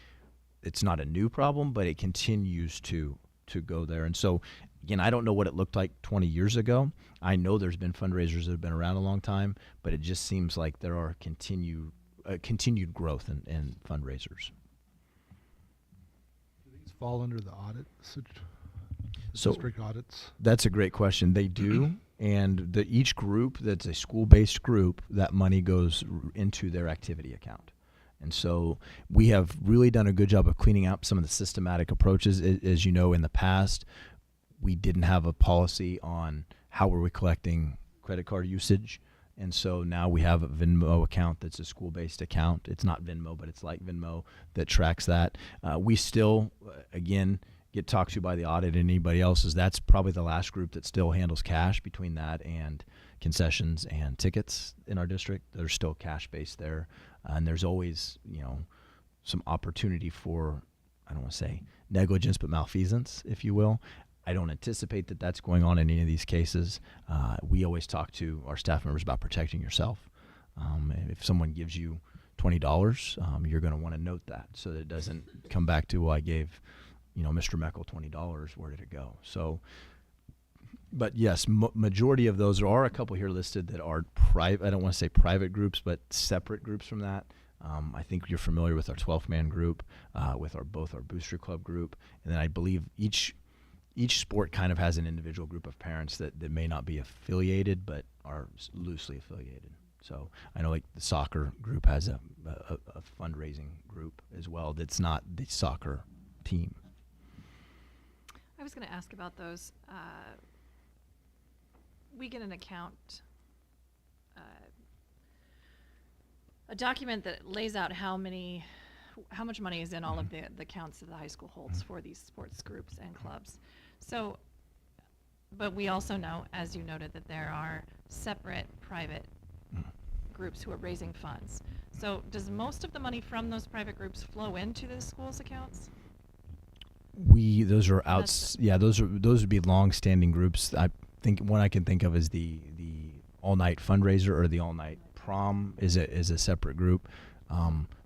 it's not a new problem, but it continues to go there. And so, again, I don't know what it looked like 20 years ago. I know there's been fundraisers that have been around a long time, but it just seems like there are continued growth in fundraisers. Do these fall under the audit, So district audits? that's a great question. They do, and each group that's a school-based group, that money goes into their activity account. And so we have really done a good job of cleaning up some of the systematic approaches. As you know, in the past, we didn't have a policy on how were we collecting credit card usage. And so now we have a Venmo account that's a school-based account. It's not Venmo, but it's like Venmo that tracks that. We still, again, get talked to by the audit and anybody else's. That's probably the last group that still handles cash between that and concessions and tickets in our district. There's still cash-based there. And there's always, some opportunity for, I don't want to say negligence, but malfeasance, if you will. I don't anticipate that that's going on in any of these cases. We always talk to our staff members about protecting yourself. If someone gives you $20, you're going to want to note that so that it doesn't come back to, well, I gave, Mr. Meckel $20. Where did it go? So, but yes, majority of those, there are a couple here listed that are private. I don't want to say private groups, but separate groups from that. I think you're familiar with our 12-man group, with both our booster club group, and then I believe each sport kind of has an individual group of parents that may not be affiliated but are loosely affiliated. So I know like the soccer group has a fundraising group as well that's not the soccer team. I was going to ask about those. We get an account, a document that lays out how much money is in all of the accounts that the high school holds for these sports groups and clubs. So, but we also know, as you noted, that there are separate private groups who are raising funds. So does most of the money from those private groups flow into the school's accounts? Those are those would be long-standing groups. I think one I can think of is the all-night fundraiser or the all-night prom is a separate group.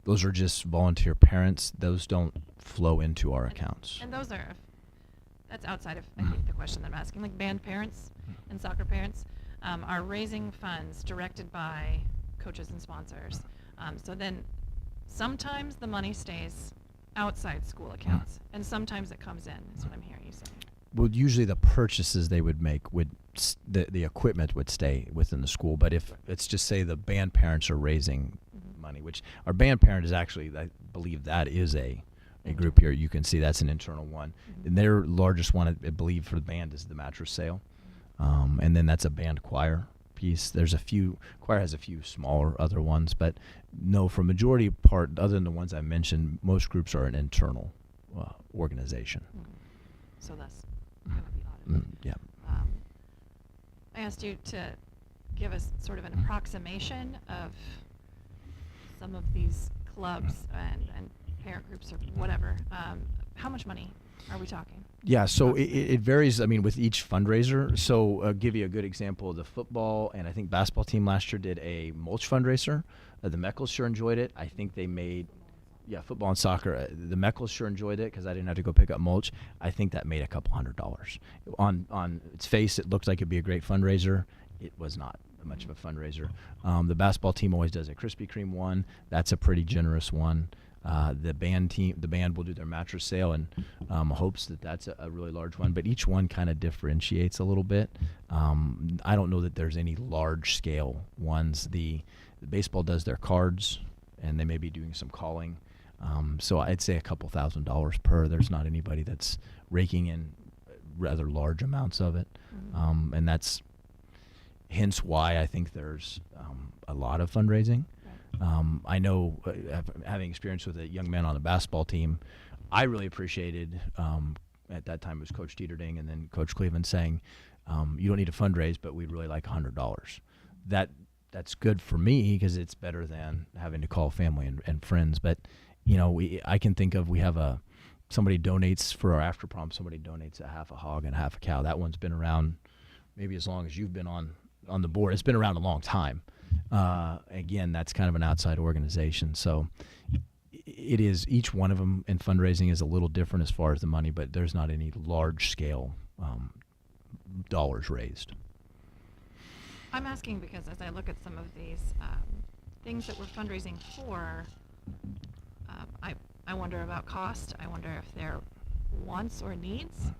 Those are just volunteer parents. Those don't flow into our accounts. And that's outside of, I think, the question that I'm asking. Like band parents and soccer parents are raising funds directed by coaches and sponsors. So then sometimes the money stays outside school accounts, and sometimes it comes in, is what I'm hearing you say. Well, usually the purchases they would make the equipment would stay within the school. But if let's just say the band parents are raising money, which our band parent is actually, I believe that is a group here. You can see that's an internal one. And their largest one, I believe, for the band is the mattress sale. And then that's a band choir piece. There's a few, choir has a few smaller other ones, but no, for majority part, other than the ones I mentioned, most groups are an internal organization. So that's going to be audited. Yeah. I asked you to give us sort of an approximation of some of these clubs and parent groups or whatever. How much money are we talking? Yeah, so it varies, I mean, with each fundraiser. So I'll give you a good example. The football and I think basketball team last year did a mulch fundraiser. The Meckles sure enjoyed it. I think they made, football and soccer. The Meckles sure enjoyed it because I didn't have to go pick up mulch. I think that made a couple $100. On its face, it looked like it'd be a great fundraiser. It was not much of a fundraiser. The basketball team always does a Krispy Kreme one. That's a pretty generous one. The band will do their mattress sale and hopes that that's a really large one. But each one kind of differentiates a little bit. I don't know that there's any large scale ones. The baseball does their cards, and they may be doing some calling. So I'd say a couple $1,000s per. There's not anybody that's raking in rather large amounts of it, and that's hence why I think there's a lot of fundraising. I know, having experience with a young man on the basketball team, I really appreciated, at that time it was Coach Dieterding and then Coach Cleveland saying, you don't need to fundraise, but we'd really like $100. That's good for me because it's better than having to call family and friends. But, I can think of, we have somebody donates for our after prom, somebody donates a half a hog and a half a cow. That one's been around maybe as long as you've been on the board. It's been around a long time. Again, that's kind of an outside organization. So it is, each one of them in fundraising is a little different as far as the money, but there's not any large scale dollars raised. I'm asking because as I look at some of these things that we're fundraising for, I wonder about cost. I wonder if they're wants or needs.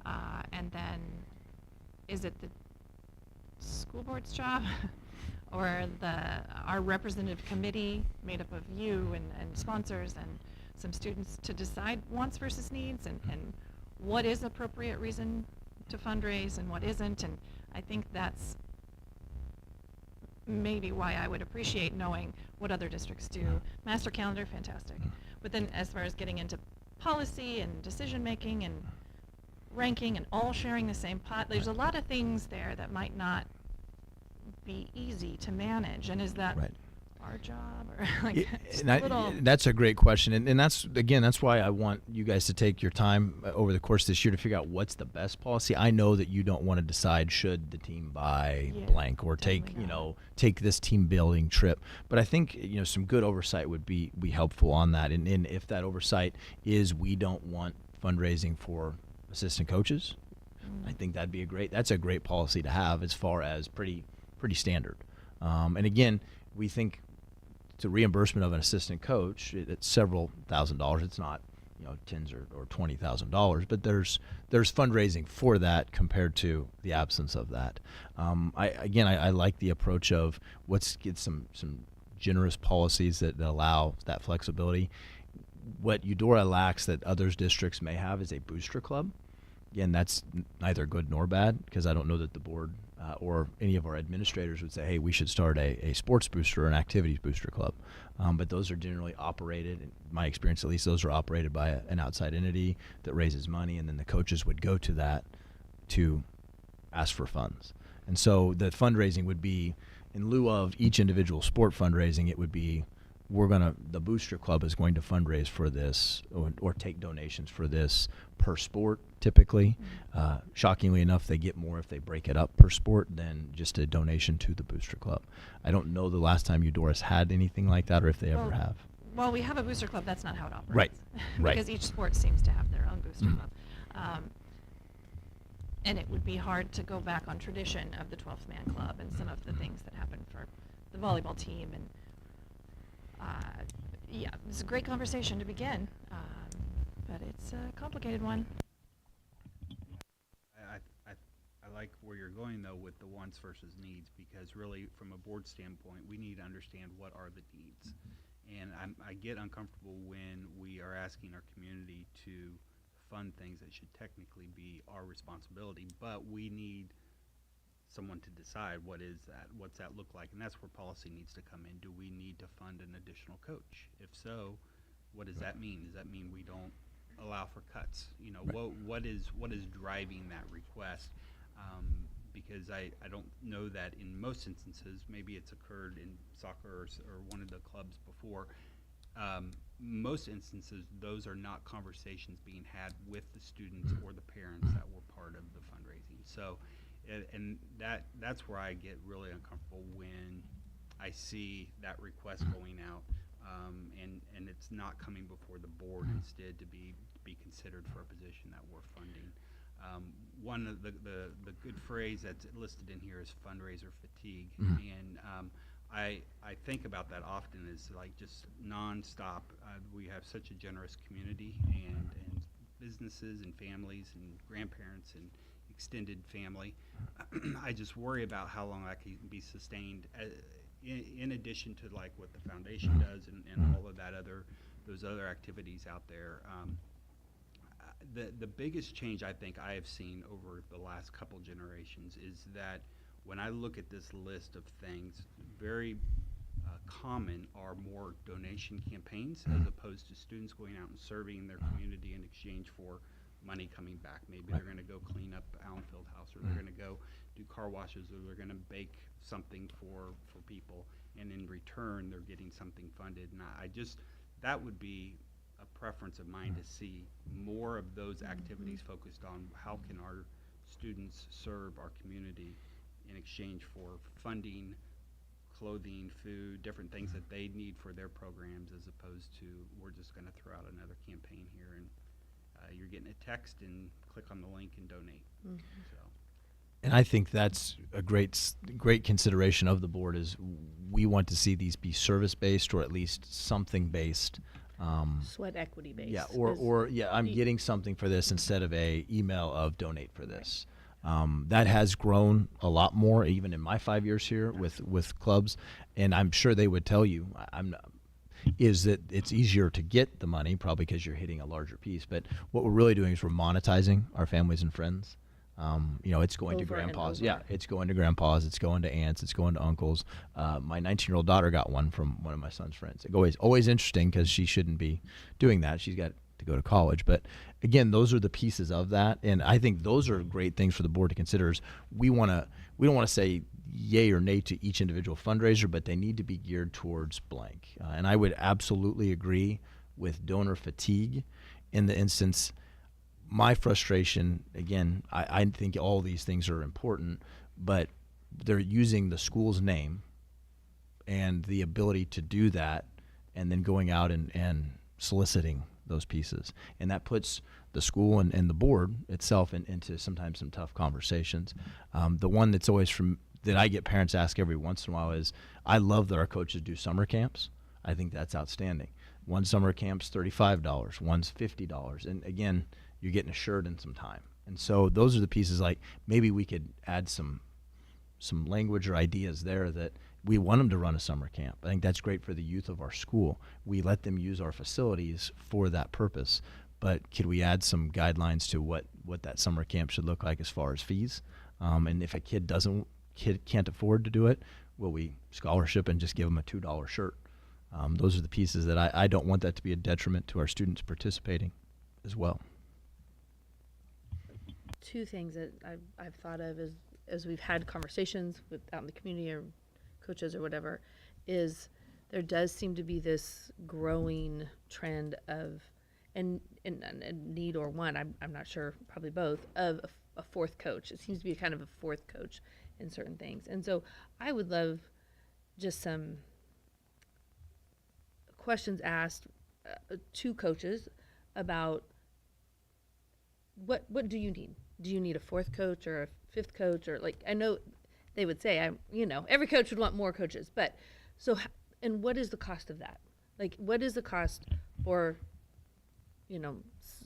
And then is it the school board's job or our representative committee made up of you and sponsors and some students to decide wants versus needs and what is appropriate reason to fundraise and what isn't? And I think that's maybe why I would appreciate knowing what other districts do. Master calendar, fantastic. But then as far as getting into policy and decision making and ranking and all sharing the same pot, there's a lot of things there that might not be easy to manage. And is that our job or like that's a great question, and that's why I want you guys to take your time over the course of this year to figure out what's the best policy. I know that you don't want to decide should the team buy blank or take this team building trip, but I think some good oversight would be helpful on that. And if that oversight is we don't want fundraising for assistant coaches, I think that's a great policy to have as far as pretty standard. And again, we think the reimbursement of an assistant coach, it's several $1,000s. It's not tens or $20,000, but there's fundraising for that compared to the absence of that. I like the approach of let's get some generous policies that allow that flexibility. What Eudora lacks that others districts may have is a booster club. Again, that's neither good nor bad because I don't know that the board or any of our administrators would say, hey, we should start a sports booster or an activities booster club. But those are generally operated, in my experience at least, those are operated by an outside entity that raises money, and then the coaches would go to that to ask for funds. And so the fundraising would be, in lieu of each individual sport fundraising, it would be the booster club is going to fundraise for this or take donations for this per sport typically. Shockingly enough, they get more if they break it up per sport than just a donation to the booster club. I don't know the last time Eudora's had anything like that or if they ever have. Well, we have a booster club. That's not how it operates. Right. Because each sport seems to have their own booster club. And it would be hard to go back on tradition of the 12th man club and some of the things that happened for the volleyball team. And it's a great conversation to begin, but it's a complicated one. I like where you're going though with the wants versus needs, because really from a board standpoint we need to understand what are the needs. And I get uncomfortable when we are asking our community to fund things that should technically be our responsibility, but we need someone to decide what is that, what's that look like, and that's where policy needs to come in. Do we need to fund an additional coach? If so, what does that mean? Does that mean we don't allow for cuts? You know, what is driving that request? Because I don't know that in most instances, maybe it's occurred in soccer or one of the clubs before. Most instances, those are not conversations being had with the students or the parents that were part of the fundraising. So, and that's where I get really uncomfortable when I see that request going out, and it's not coming before the board instead to be considered for a position that we're funding. One of the good phrase that's listed in here is fundraiser fatigue, and I think about that often as like just nonstop. We have such a generous community and businesses and families and grandparents and extended family. I just worry about how long that can be sustained. In addition to like what the foundation does and all of those other activities out there. The biggest change I think I have seen over the last couple generations is that when I look at this list of things, very common are more donation campaigns as opposed to students going out and serving their community in exchange for money coming back. Maybe they're going to go clean up Allen Fieldhouse, or they're going to go do car washes, or they're going to bake something for people, and in return they're getting something funded. And I just, that would be a preference of mine to see more of those activities focused on how can our students serve our community in exchange for funding, clothing, food, different things that they need for their programs, as opposed to we're just going to throw out another campaign here and you're getting a text and click on the link and donate. So. And I think that's a great consideration of the board is we want to see these be service-based or at least something based. Sweat equity based. Yeah, or I'm getting something for this instead of a email of donate for this. That has grown a lot more even in my 5 years here with clubs, and I'm sure they would tell you is that it's easier to get the money probably because you're hitting a larger piece. But what we're really doing is we're monetizing our families and friends. It's going to grandpas. Yeah, it's going to grandpas. It's going to aunts. It's going to uncles. My 19-year-old daughter got one from one of my son's friends. Always interesting because she shouldn't be doing that. She's got to go to college. But again, those are the pieces of that, and I think those are great things for the board to consider. Is we don't want to say yay or nay to each individual fundraiser, but they need to be geared towards blank. And I would absolutely agree with donor fatigue in the instance. My frustration, again, I think all these things are important, but they're using the school's name and the ability to do that and then going out and soliciting those pieces. And that puts the school and the board itself into sometimes some tough conversations. The one that's always that I get parents ask every once in a while is, I love that our coaches do summer camps. I think that's outstanding. One summer camp's $35, one's $50. And again, you're getting a shirt and some time. And so those are the pieces, like maybe we could add some language or ideas there that we want them to run a summer camp. I think that's great for the youth of our school. We let them use our facilities for that purpose. But could we add some guidelines to what that summer camp should look like as far as fees? And if a kid can't afford to do it, will we scholarship and just give them a $2 shirt? Those are the pieces that I don't want that to be a detriment to our students participating as well. Two things that I've thought of as we've had conversations out in the community or coaches or whatever, is there does seem to be this growing trend of and need or one, I'm not sure, probably both, of a fourth coach. It seems to be kind of a fourth coach in certain things. And so I would love just some questions asked to coaches about what do you need? Do you need a fourth coach or a fifth coach? Or like, I know they would say, every coach would want more coaches, but so, and what is the cost of that? Like, what is the cost for,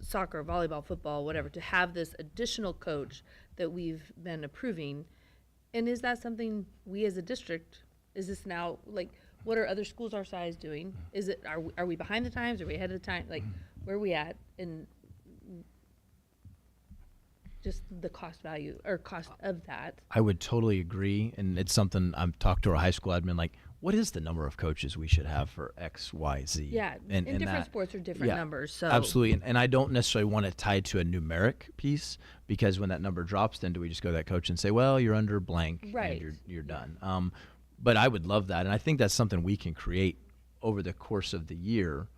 soccer, volleyball, football, whatever, to have this additional coach that we've been approving? And is that something we as a district, is this now, like, what are other schools our size doing? Is it, are we behind the times? Are we ahead of the time? Like, where are we at? And just the cost value or cost of that. I would totally agree, and it's something I've talked to our high school admin, like, what is the number of coaches we should have for X, Y, Z? Yeah, and different that, sports are different numbers. So absolutely, and I don't necessarily want it tied to a numeric piece, because when that number drops, then do we just go to that coach and say, well, you're under blank, Right. and you're done. But I would love that, and I think that's something we can create over the course of the year,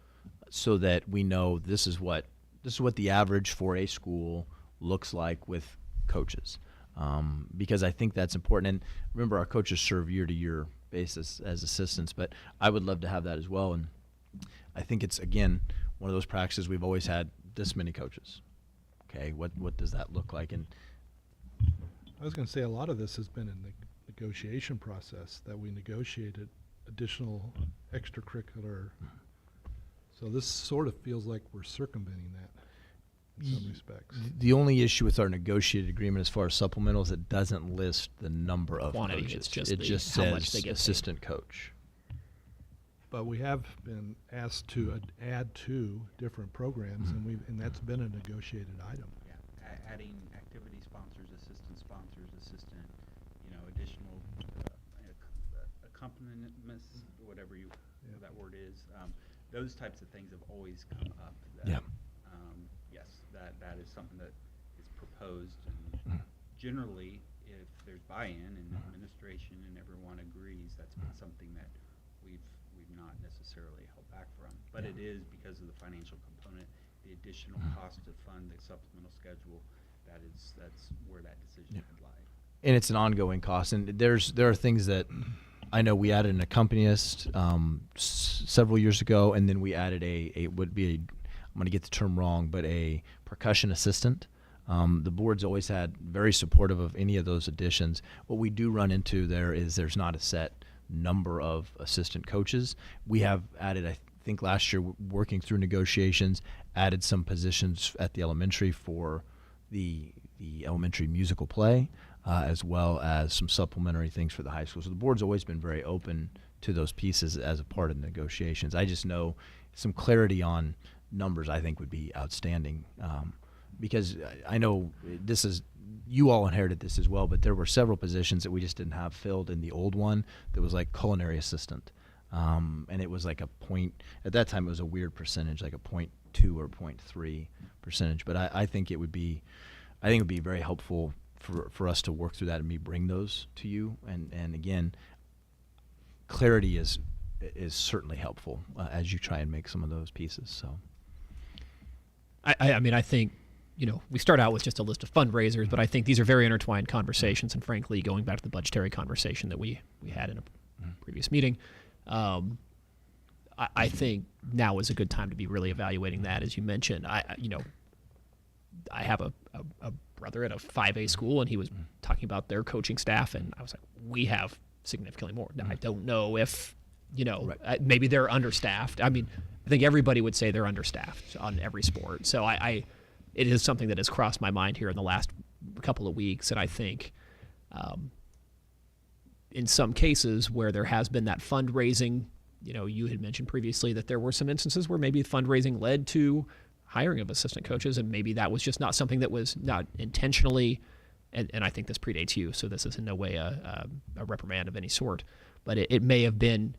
so that we know this is what the average for a school looks like with coaches, because I think that's important. And remember, our coaches serve year-to-year basis as assistants, but I would love to have that as well. And I think it's, again, one of those practices we've always had this many coaches. Okay, what does that look like? And I was going to say a lot of this has been in the negotiation process, that we negotiated additional extracurricular. So this sort of feels like we're circumventing that in some respects. the only issue with our negotiated agreement as far as supplementals, it doesn't list the number of Quantity, coaches. it's just it the- just how says much they get paid. assistant coach. But we have been asked to add 2 different programs, and that's been a negotiated item. Yeah, adding activity sponsors, assistant, additional accompaniments, whatever that word is. Those types of things have always come up. That, yes, that is something that is proposed, and generally, if there's buy-in and administration and everyone agrees, that's been something that we've not necessarily held back from. But it is because of the financial component, the additional cost to fund the supplemental schedule. That's where that decision had lied. And it's an ongoing cost. And there are things that I know we added an accompanist several years ago, and then we added I'm going to get the term wrong, but a percussion assistant. The board's always had very supportive of any of those additions. What we do run into there's not a set number of assistant coaches. We have added, I think last year, working through negotiations, added some positions at the elementary for the elementary musical play, as well as some supplementary things for the high school. So the board's always been very open to those pieces as a part of the negotiations. I just know some clarity on numbers, I think, would be outstanding, because I know you all inherited this as well, but there were several positions that we just didn't have filled in the old one that was like culinary assistant. And it was like at that time it was a weird percentage, like a 0.2 or 0.3 percentage. But I think it would be very helpful for us to work through that and me bring those to you. And again, clarity is certainly helpful as you try and make some of those pieces. So I mean, I think, we start out with just a list of fundraisers, but I think these are very intertwined conversations. And frankly, going back to the budgetary conversation that we had in a previous meeting, I think now is a good time to be really evaluating that. As you mentioned, I have a brother at a 5A school, and he was talking about their coaching staff, and I was like, we have significantly more. Now, I don't know if, maybe they're understaffed. I mean, I think everybody would say they're understaffed on every sport. So it is something that has crossed my mind here in the last couple of weeks, and I think in some cases where there has been that fundraising, you had mentioned previously that there were some instances where maybe fundraising led to hiring of assistant coaches, and maybe that was just not something that was not intentionally, and I think this predates you, so this is in no way a reprimand of any sort, but it may have been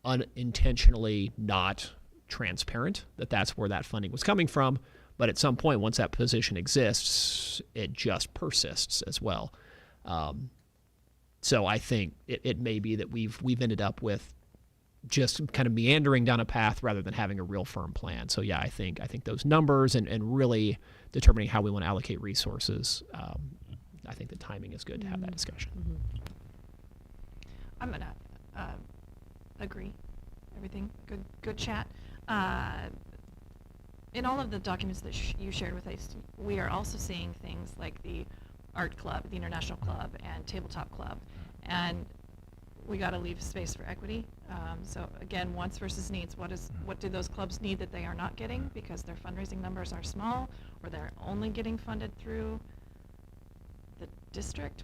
unintentionally not transparent that that's where that funding was coming from. But at some point, once that position exists, it just persists as well. So I think it may be that we've ended up with just kind of meandering down a path rather than having a real firm plan. So yeah, I think those numbers and really determining how we want to allocate resources, I think the timing is good to have that discussion. I'm gonna agree. Everything good chat. In all of the documents that you shared with us, we are also seeing things like the art club, the international club, and tabletop club, and we got to leave space for equity. So again, wants versus needs. What do those clubs need that they are not getting because their fundraising numbers are small, or they're only getting funded through the district?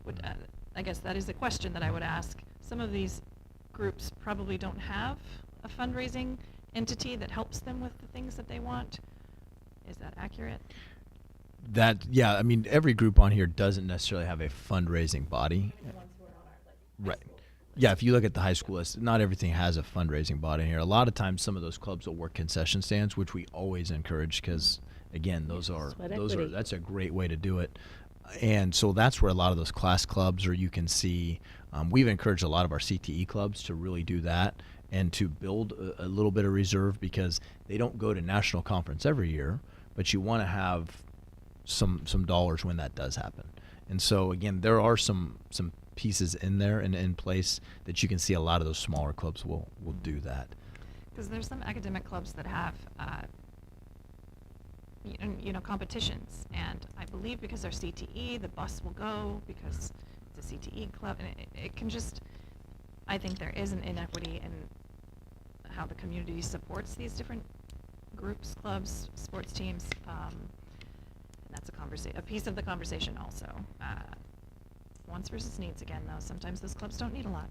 I guess that is a question that I would ask. Some of these groups probably don't have a fundraising entity that helps them with the things that they want. Is that accurate? Yeah, I mean, every group on here doesn't necessarily have a fundraising body. Right. Yeah, if you look at the high school list, not everything has a fundraising body in here. A lot of times some of those clubs will work concession stands, which we always encourage because, again, that's a great way to do it. And so that's where a lot of those class clubs, or you can see, we've encouraged a lot of our CTE clubs to really do that and to build a little bit of reserve, because they don't go to national conference every year, but you want to have some dollars when that does happen. And so again, there are some pieces in there and in place that you can see a lot of those smaller clubs will do that. Because there's some academic clubs that have, competitions, and I believe because they're CTE, the bus will go because it's a CTE club, and it can just, I think there is an inequity in how the community supports these different groups, clubs, sports teams. And that's a piece of the conversation also. Wants versus needs again, though. Sometimes those clubs don't need a lot.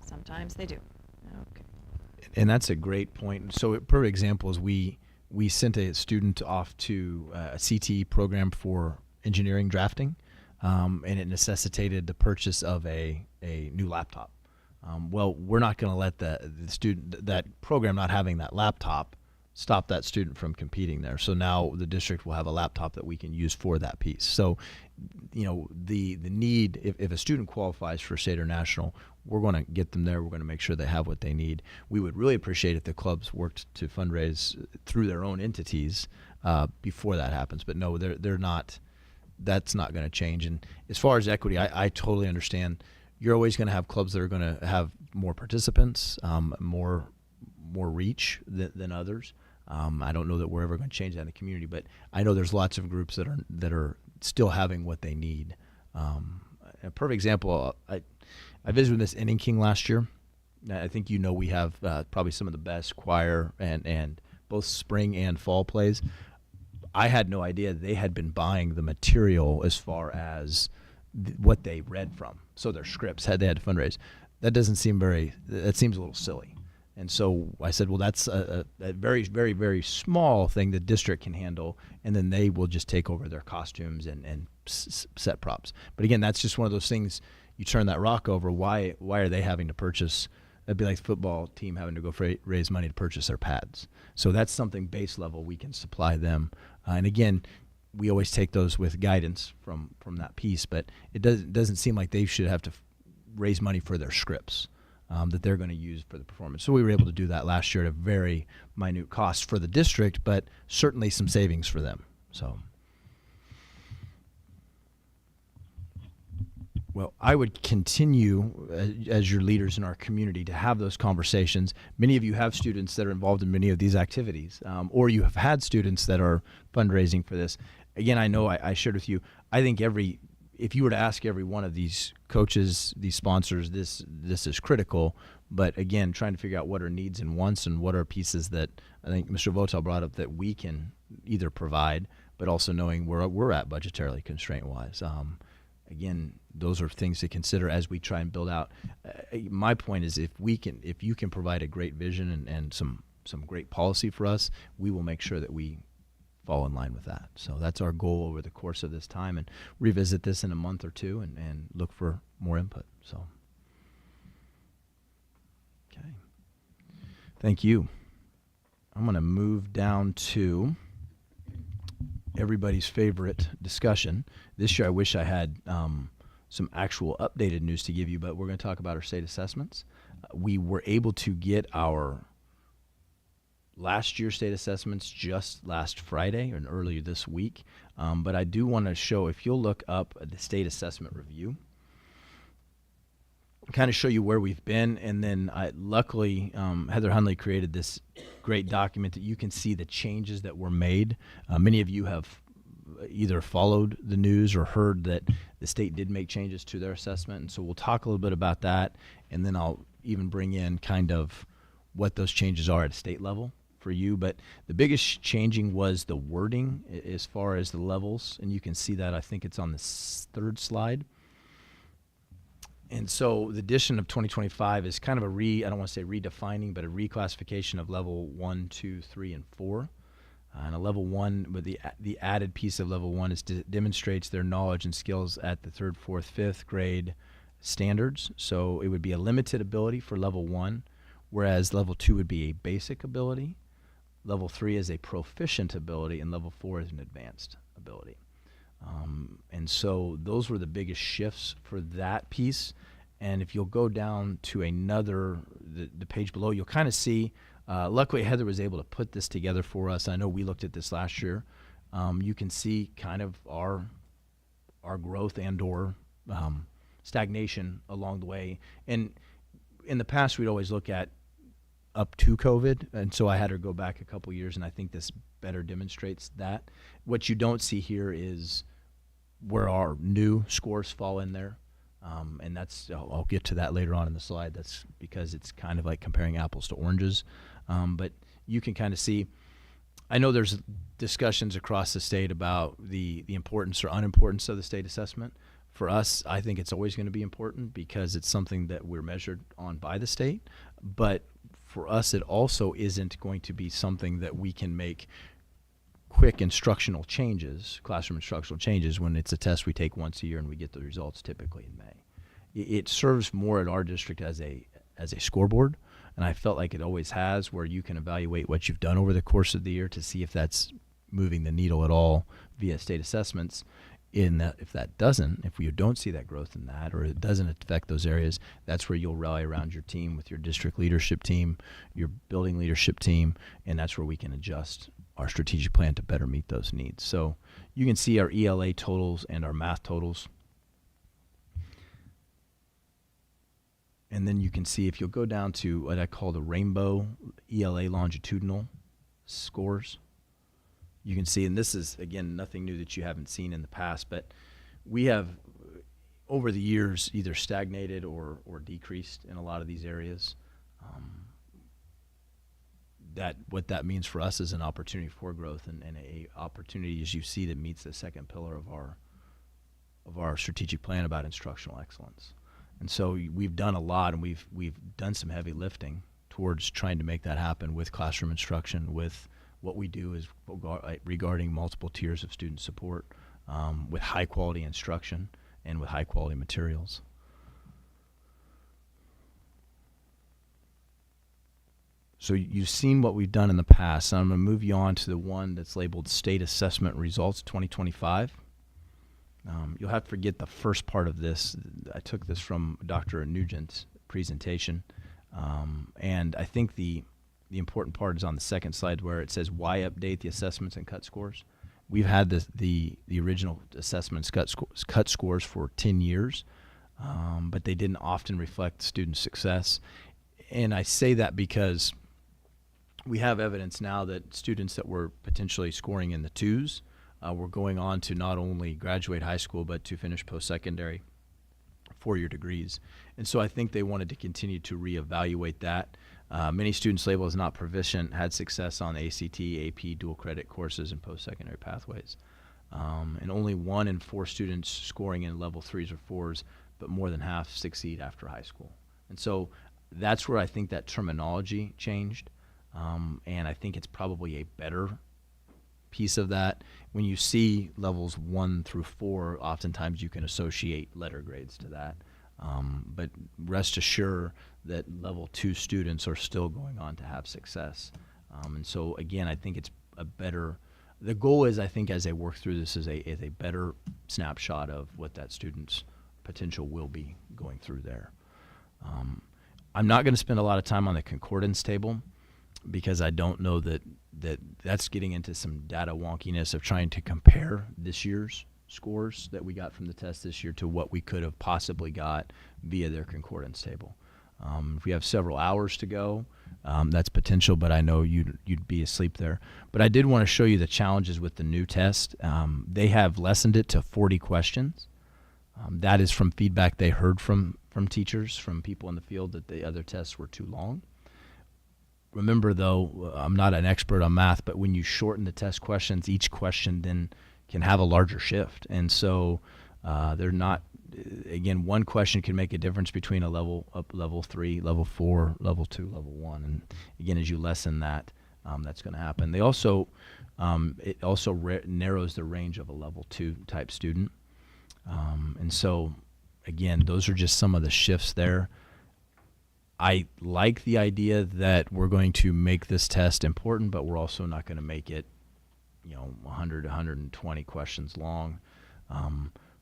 Sometimes they do. Okay. And that's a great point. So a perfect example is we sent a student off to a CTE program for engineering drafting, and it necessitated the purchase of a new laptop. Well, we're not going to let the student, that program not having that laptop, stop that student from competing there. So now the district will have a laptop that we can use for that piece. So, the need, if a student qualifies for state or national, we're going to get them there. We're going to make sure they have what they need. We would really appreciate if the clubs worked to fundraise through their own entities before that happens. But no, they're not. That's not going to change. And as far as equity, I totally understand. You're always going to have clubs that are going to have more participants, more reach than others. I don't know that we're ever going to change that in the community, but I know there's lots of groups that are still having what they need. A perfect example, I visited with Miss Inning King last year. I think we have probably some of the best choir and both spring and fall plays. I had no idea they had been buying the material as far as what they read from. So their scripts they had to fundraise. That seems a little silly. And so I said, well, that's a very, very, very small thing the district can handle, and then they will just take over their costumes and set props. But again, that's just one of those things, you turn that rock over, why are they having to purchase? That'd be like the football team having to go raise money to purchase their pads. So that's something base level we can supply them. And again, we always take those with guidance from that piece, but it doesn't seem like they should have to raise money for their scripts that they're going to use for the performance. So we were able to do that last year at a very minute cost for the district, but certainly some savings for them. So, well, I would continue as your leaders in our community to have those conversations. Many of you have students that are involved in many of these activities, or you have had students that are fundraising for this. Again, I know I shared with you, I think if you were to ask every one of these coaches, these sponsors, this is critical. But again, trying to figure out what are needs and wants and what are pieces that I think Mr. Votel brought up that we can either provide, but also knowing where we're at budgetarily constraint-wise. Again, those are things to consider as we try and build out. My point is, if you can provide a great vision and some great policy for us, we will make sure that we fall in line with that. So that's our goal over the course of this time, and revisit this in a month or two and look for more input. So, okay. Thank you. I'm going to move down to everybody's favorite discussion. This year I wish I had some actual updated news to give you, but we're going to talk about our state assessments. We were able to get our last year's state assessments just last Friday and earlier this week. But I do want to show, if you'll look up the state assessment review, kind of show you where we've been. And then luckily, Heather Hunley created this great document that you can see the changes that were made. Many of you have either followed the news or heard that the state did make changes to their assessment. And so we'll talk a little bit about that. And then I'll even bring in kind of what those changes are at a state level for you. But the biggest changing was the wording as far as the levels, and you can see that, I think it's on the third slide. And so the addition of 2025 is kind of I don't want to say redefining, but a reclassification of level 1, 2, 3, and 4. And a level 1, but the added piece of level 1 is demonstrates their knowledge and skills at the 3rd, 4th, 5th grade standards. So it would be a limited ability for level 1, whereas level 2 would be a basic ability. Level 3 is a proficient ability, and level 4 is an advanced ability. And so those were the biggest shifts for that piece. And if you'll go down to the page below, you'll kind of see, luckily Heather was able to put this together for us. I know we looked at this last year. You can see kind of our growth and or stagnation along the way. And in the past, we'd always look at up to COVID, and so I had her go back a couple years, and I think this better demonstrates that. What you don't see here is where our new scores fall in there, and that's, I'll get to that later on in the slide. That's because it's kind of like comparing apples to oranges, but you can kind of see, I know there's discussions across the state about the importance or unimportance of the state assessment. For us, I think it's always going to be important because it's something that we're measured on by the state, but for us, it also isn't going to be something that we can make quick instructional changes, classroom instructional changes, when it's a test we take once a year and we get the results typically in May. It serves more at our district as a scoreboard, and I felt like it always has, where you can evaluate what you've done over the course of the year to see if that's moving the needle at all via state assessments. If you don't see that growth in that, or it doesn't affect those areas, that's where you'll rally around your team with your district leadership team, your building leadership team, and that's where we can adjust our strategic plan to better meet those needs. So you can see our ELA totals and our math totals. And then you can see, if you'll go down to what I call the rainbow ELA longitudinal scores, you can see, and this is, again, nothing new that you haven't seen in the past, but we have, over the years, either stagnated or decreased in a lot of these areas. What that means for us is an opportunity for growth and a opportunity, as you see, that meets the second pillar of our strategic plan about instructional excellence. And so we've done a lot, and we've done some heavy lifting towards trying to make that happen with classroom instruction, with what we do is regarding multiple tiers of student support, with high quality instruction and with high quality materials. So you've seen what we've done in the past. So I'm going to move you on to the one that's labeled State Assessment Results 2025. You'll have to forget the first part of this. I took this from Dr. Nugent's presentation, and I think the important part is on the second slide, where it says why update the assessments and cut scores. We've had the original assessments cut scores for 10 years, but they didn't often reflect student success. And I say that because we have evidence now that students that were potentially scoring in the 2s were going on to not only graduate high school, but to finish post-secondary 4-year degrees. And so I think they wanted to continue to reevaluate that. Many students labeled as not proficient had success on ACT, AP, dual credit courses, and post-secondary pathways. And only 1 in 4 students scoring in level 3s or 4s, but more than half succeed after high school. And so that's where I think that terminology changed. And I think it's probably a better piece of that. When you see levels 1 through 4, oftentimes you can associate letter grades to that. But rest assured that level 2 students are still going on to have success. And so again, I think it's a better, the goal is, I think, as they work through this, is a better snapshot of what that student's potential will be going through there. I'm not going to spend a lot of time on the concordance table, because I don't know that's getting into some data wonkiness of trying to compare this year's scores that we got from the test this year to what we could have possibly got via their concordance table. If we have several hours to go, that's potential, but I know you'd be asleep there. But I did want to show you the challenges with the new test. They have lessened it to 40 questions. That is from feedback they heard from teachers, from people in the field, that the other tests were too long. Remember, though, I'm not an expert on math, but when you shorten the test questions, each question then can have a larger shift. And so they're not, again, one question can make a difference between a level 3, level 4, level 2, level 1. And again, as you lessen that that's going to happen. They also, it also narrows the range of a level 2 type student. And so, again, those are just some of the shifts there. I like the idea that we're going to make this test important, but we're also not going to make it, 100, 120 questions long.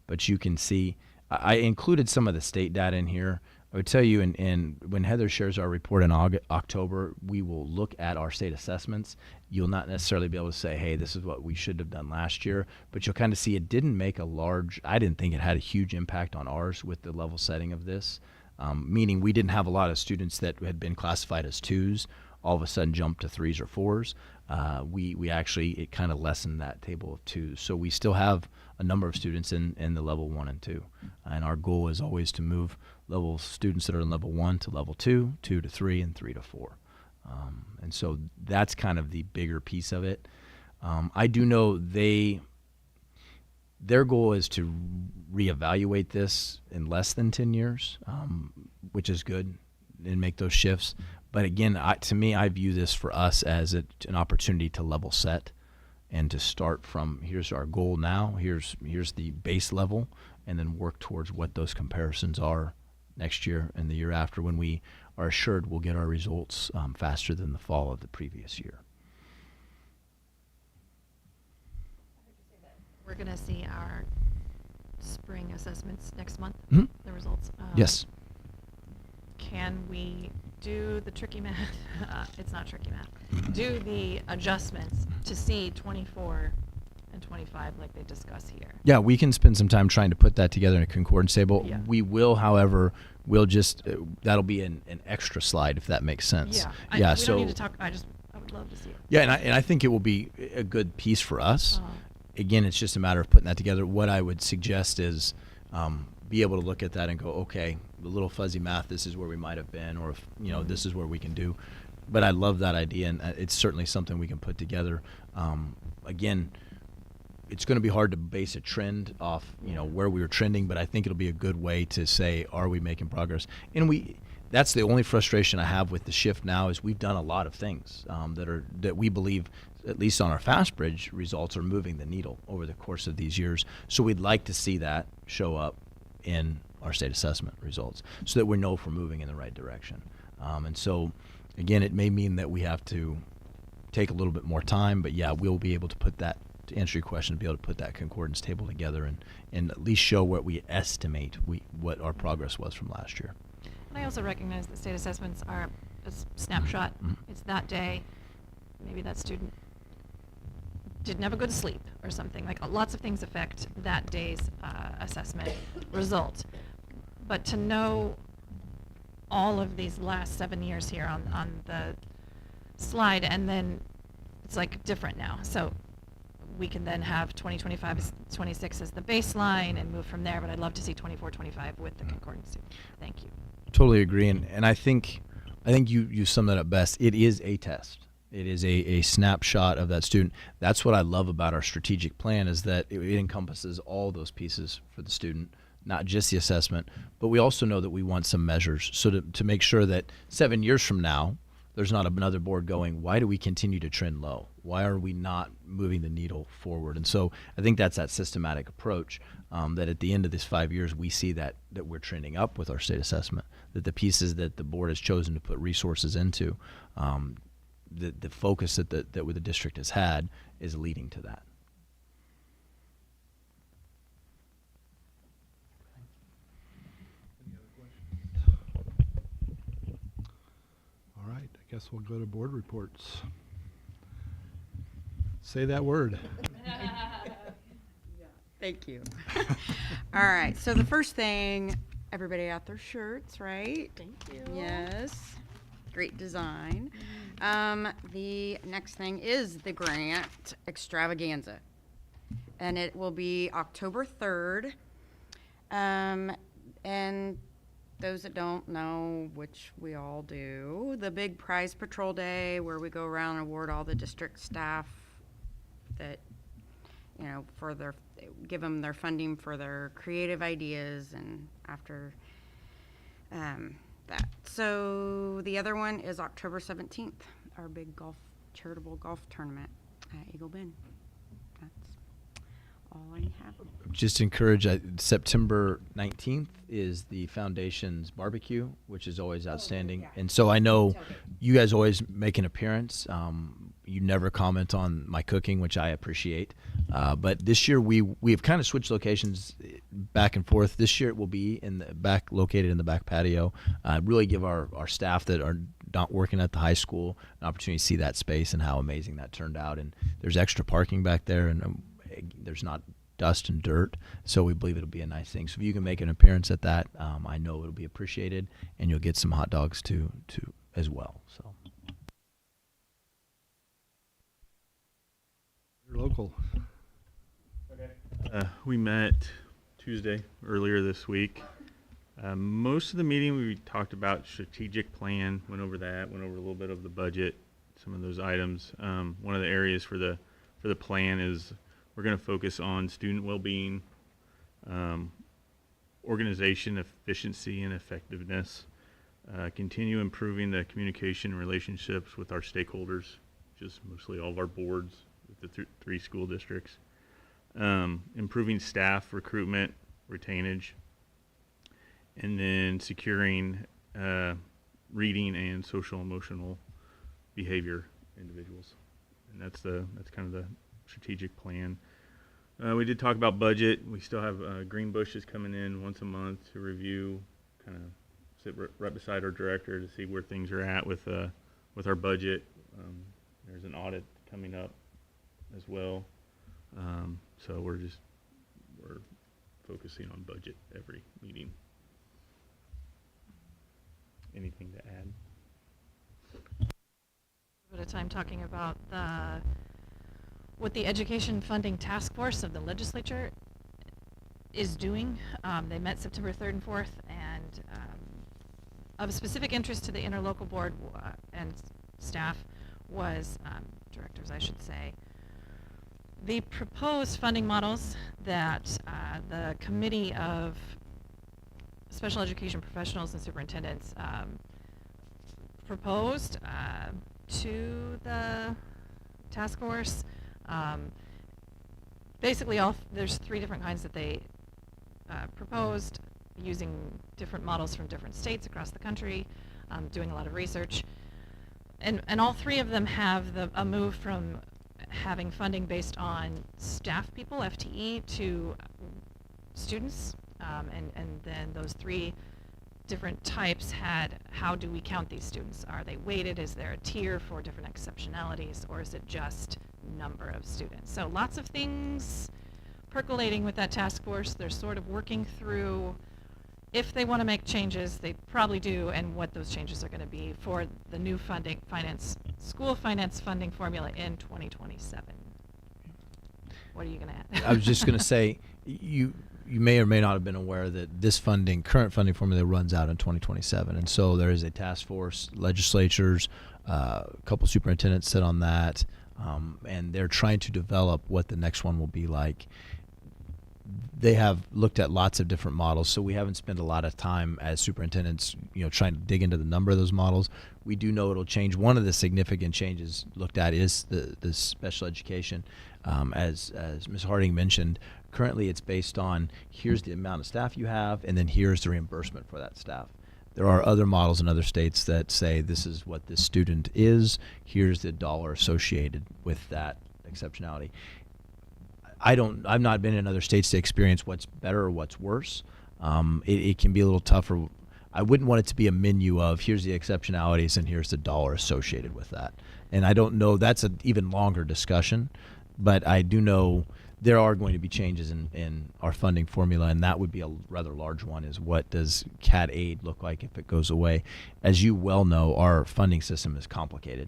But you can see, I included some of the state data in here. I would tell you, when Heather shares our report in October, we will look at our state assessments. You'll not necessarily be able to say, hey, this is what we should have done last year, but you'll kind of see it didn't make I didn't think it had a huge impact on ours with the level setting of this. Meaning we didn't have a lot of students that had been classified as 2s all of a sudden jump to 3s or 4s. We actually, it kind of lessened that table of 2s. So we still have a number of students in the level 1 and 2. And our goal is always to move students that are in level 1 to level 2, 2 to 3, and 3 to 4. And so that's kind of the bigger piece of it. I do know their goal is to reevaluate this in less than 10 years, which is good, and make those shifts. But again, to me, I view this for us as an opportunity to level set and to start from, here's our goal now, here's the base level, and then work towards what those comparisons are next year and the year after, when we are assured we'll get our results faster than the fall of the previous year. We're going to see our spring assessments next month, Mhm. the results. Yes. Can we do the tricky math? It's not tricky math. Do the adjustments to see 24 and 25 like they discuss here. Yeah, we can spend some time trying to put that together in a concordance table. Yeah. We will, however, we'll just, that'll be an extra slide, if that makes sense. Yeah. We don't need to talk. I would love to see it. Yeah, and I think it will be a good piece for us. Uh-huh. Again, it's just a matter of putting that together. What I would suggest is be able to look at that and go, okay, the little fuzzy math, this is where we might have been, or if, this is where we can do. But I love that idea, and it's certainly something we can put together. Again, it's going to be hard to base a trend off, where we were trending, but I think it'll be a good way to say, are we making progress? And that's the only frustration I have with the shift now, is we've done a lot of things that we believe, at least on our FastBridge results, are moving the needle over the course of these years. So we'd like to see that show up in our state assessment results, so that we know if we're moving in the right direction. And so, again, it may mean that we have to take a little bit more time, but yeah, we'll be able to put that, to answer your question, be able to put that concordance table together and at least show what we estimate what our progress was from last year. And I also recognize that state assessments are a snapshot. Mhm. It's that day. Maybe that student didn't ever go to sleep or something. Like, lots of things affect that day's assessment result. But to know all of these last 7 years here on the slide, and then it's like different now. So we can then have 2025 as 26 as the baseline and move from there. But I'd love to see 24, 25 with the concordance too. Thank you. Totally agree, and I think you summed that up best. It is a test. It is a snapshot of that student. That's what I love about our strategic plan, is that it encompasses all those pieces for the student, not just the assessment, but we also know that we want some measures, so to make sure that 7 years from now, there's not another board going, why do we continue to trend low? Why are we not moving the needle forward? And so I think that's that systematic approach, that at the end of this 5 years, we see that we're trending up with our state assessment, that the pieces that the board has chosen to put resources into, the focus that the district has had is leading to that. Any other questions? All right, I guess we'll go to board reports. Say that word. Thank you. All right, so the first thing, everybody got their shirts, right? Thank you. Yes, great design. The next thing is the grant extravaganza, and it will be October 3rd. And those that don't know, which we all do, the big prize patrol day where we go around and award all the district staff that, for give them their funding for their creative ideas, and after that. So the other one is October 17th, our big golf charitable golf tournament at Eagle Bend. That's all I have. Just encourage, September 19th is the foundation's barbecue, which is always outstanding. yeah. And so I know you guys always make an appearance. You never comment on my cooking, which I appreciate. But this year we have kind of switched locations back and forth. This year it will be located in the back patio. Really give our staff that are not working at the high school an opportunity to see that space and how amazing that turned out. And there's extra parking back there, and there's not dust and dirt, so we believe it'll be a nice thing. So if you can make an appearance at that, I know it'll be appreciated, and you'll get some hot dogs too as well. So You're local. We met Tuesday earlier this week. Most of the meeting we talked about strategic plan, went over a little bit of the budget, some of those items. One of the areas for the plan is we're going to focus on student well-being, organization efficiency and effectiveness, continue improving the communication and relationships with our stakeholders, just mostly all of our boards with the three school districts, improving staff recruitment, retainage, and then securing reading and social emotional behavior individuals. And that's kind of the strategic plan. We did talk about budget. We still have Green Bushes coming in once a month to review, kind of sit right beside our director to see where things are at with our budget. There's an audit coming up as well. So we're focusing on budget every meeting. Anything to add? At a time talking about what the Education Funding Task Force of the legislature is doing. They met September 3rd and 4th, and of specific interest to the interlocal board and staff was, directors I should say, the proposed funding models that the Committee of Special Education Professionals and Superintendents proposed to the task force. Basically, there's three different kinds that they proposed, using different models from different states across the country, doing a lot of research. And all three of them have a move from having funding based on staff people, FTE, to students. And then those three different types had, how do we count these students? Are they weighted? Is there a tier for different exceptionalities, or is it just number of students? So lots of things percolating with that task force. They're sort of working through, if they want to make changes, they probably do, and what those changes are going to be for the new school finance funding formula in 2027. What are you going to add? I was just going to say, you may or may not have been aware that this current funding formula runs out in 2027. And so there is a task force, legislatures, a couple superintendents sit on that, and they're trying to develop what the next one will be like. They have looked at lots of different models, so we haven't spent a lot of time as superintendents, trying to dig into the number of those models. We do know it'll change. One of the significant changes looked at is the special education. As Ms. Harding mentioned, currently it's based on, here's the amount of staff you have, and then here's the reimbursement for that staff. There are other models in other states that say this is what this student is, here's the dollar associated with that exceptionality. I've not been in other states to experience what's better or what's worse. It can be a little tougher. I wouldn't want it to be a menu of here's the exceptionalities and here's the dollar associated with that. And I don't know, that's an even longer discussion, but I do know there are going to be changes in our funding formula, and that would be a rather large one, is what does CAD aid look like if it goes away? As you well know, our funding system is complicated.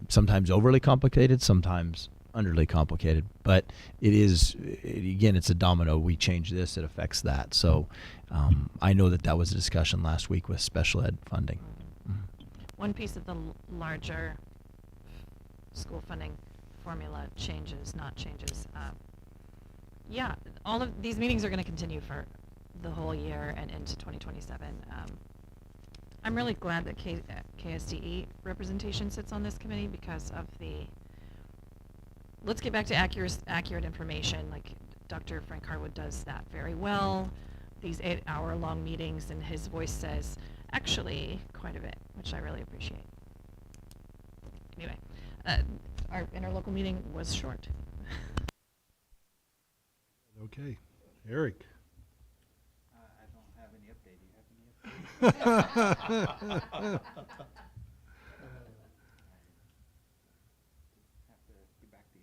Sometimes overly complicated, sometimes underly complicated, but again, it's a domino. We change this, it affects that. So I know that was a discussion last week with special ed funding. One piece of the larger school funding formula changes, not changes. Yeah, all of these meetings are going to continue for the whole year and into 2027. I'm really glad that KSDE representation sits on this committee because of the, let's get back to accurate information. Like Dr. Frank Harwood does that very well. These 8-hour-long meetings, and his voice says, actually, quite a bit, which I really appreciate. Anyway, our interlocal meeting was short. Okay. Eric? I don't have any update. Do you have any update? Have to get back to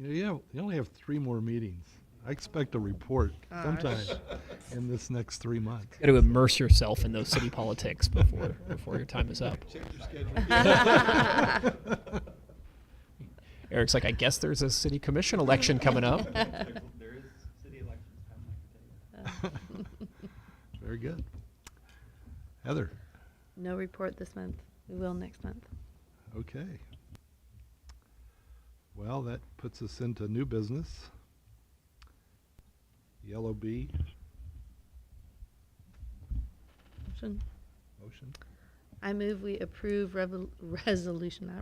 you. You only have 3 more meetings. I expect a report sometime in this next 3 months. Got to immerse yourself in those city politics before your time is up. Eric's like, I guess there's a city commission election coming up. There is city elections coming, I can tell you. Very good. Heather? No report this month. We will next month. Okay. Well, that puts us into new business. Yellow B. Motion. Motion. I move we approve resolution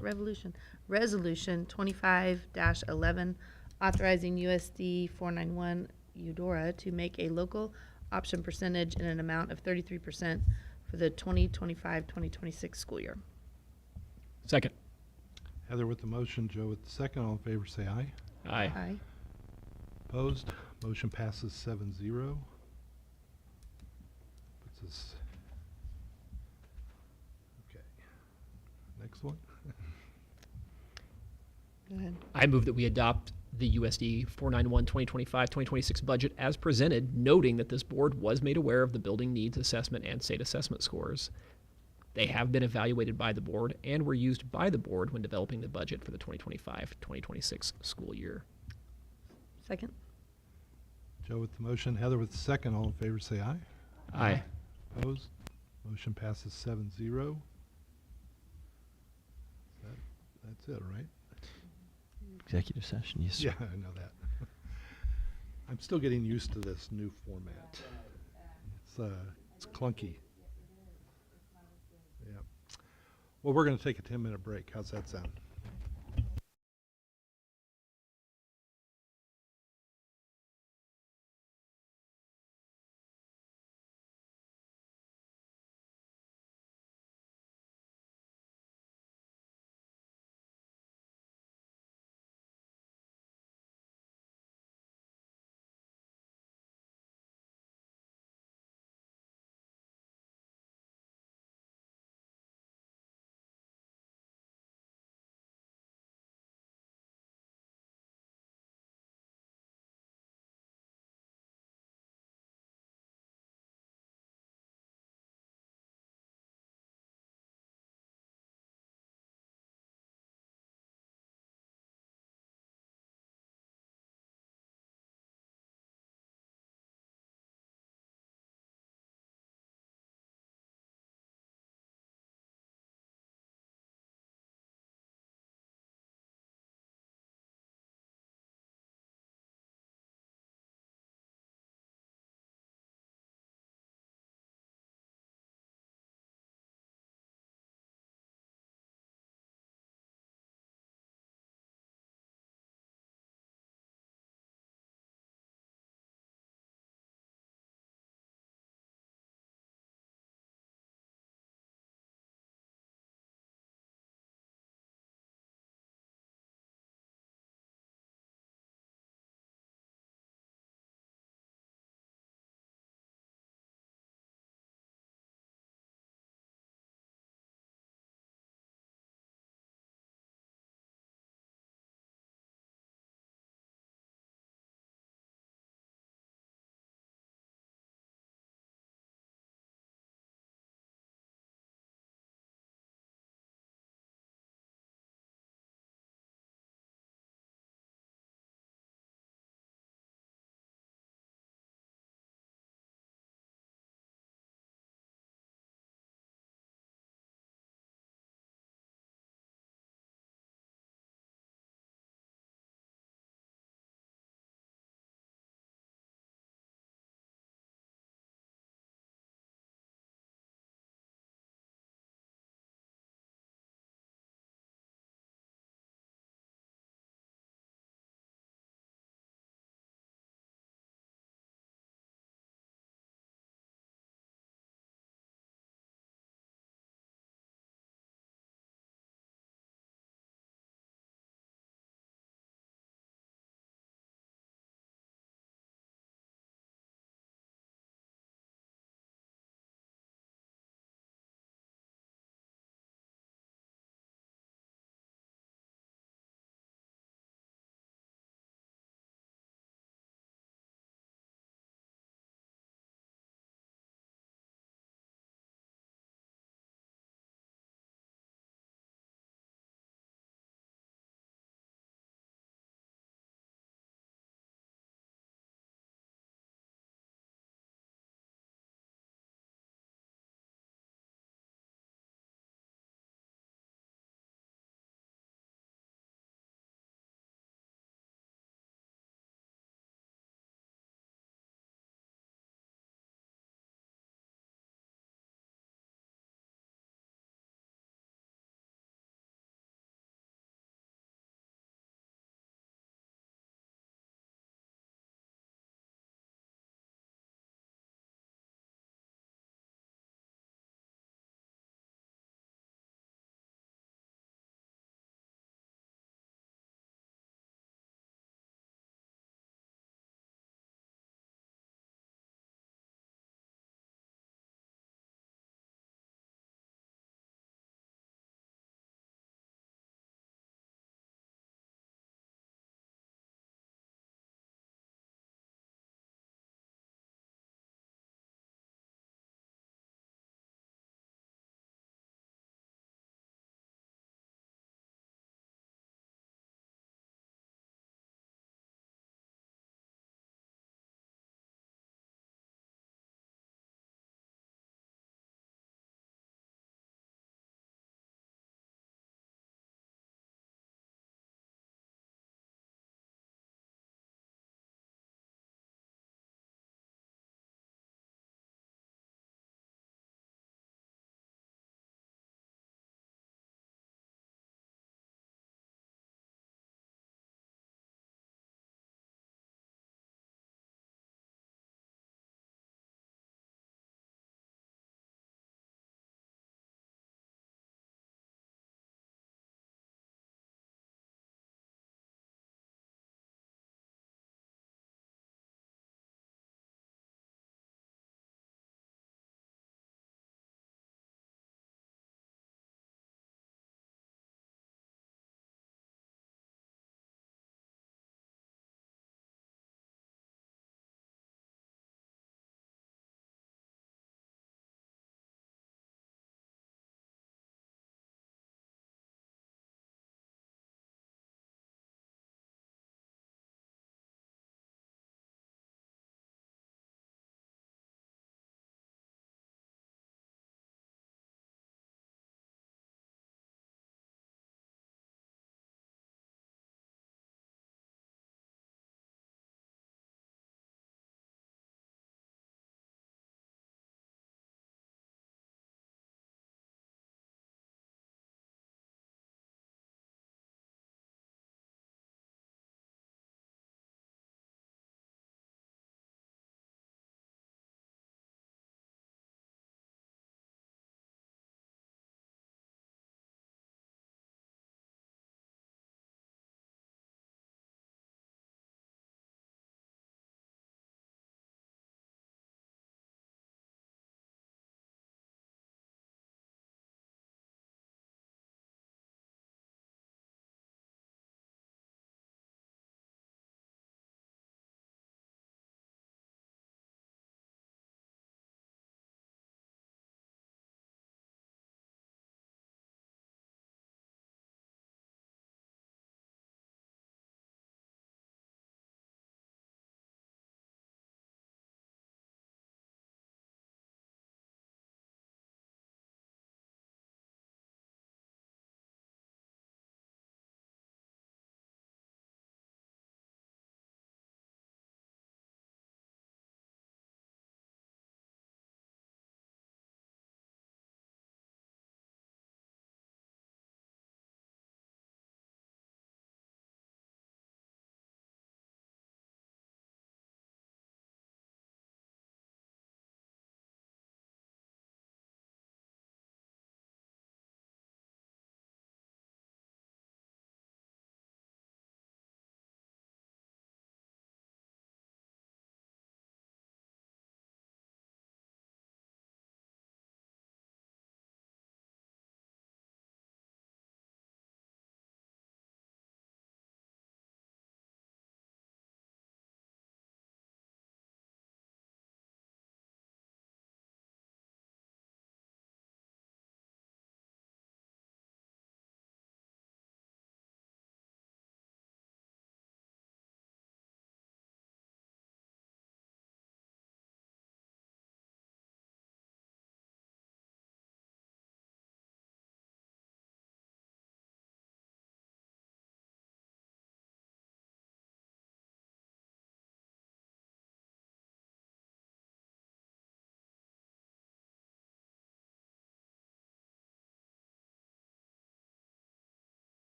25-11, authorizing USD 491 Eudora to make a local option percentage in an amount of 33% for the 2025-2026 school year. Second. Heather with the motion, Joe with the second. All in favor say aye. Aye. Aye. Opposed? Motion passes 7-0. Puts us... Okay. Next one. Go ahead. I move that we adopt the USD 491 2025-2026 budget as presented, noting that this board was made aware of the building needs assessment and state assessment scores. They have been evaluated by the board and were used by the board when developing the budget for the 2025-2026 school year. Second. Joe with the motion, Heather with the second. All in favor say aye. Aye. Opposed? Motion passes 7-0. That's it, right? Executive session, yes, sir. Yeah, I know that. I'm still getting used to this new format. It's clunky. Yeah. Well, we're going to take a 10-minute break. How's that sound?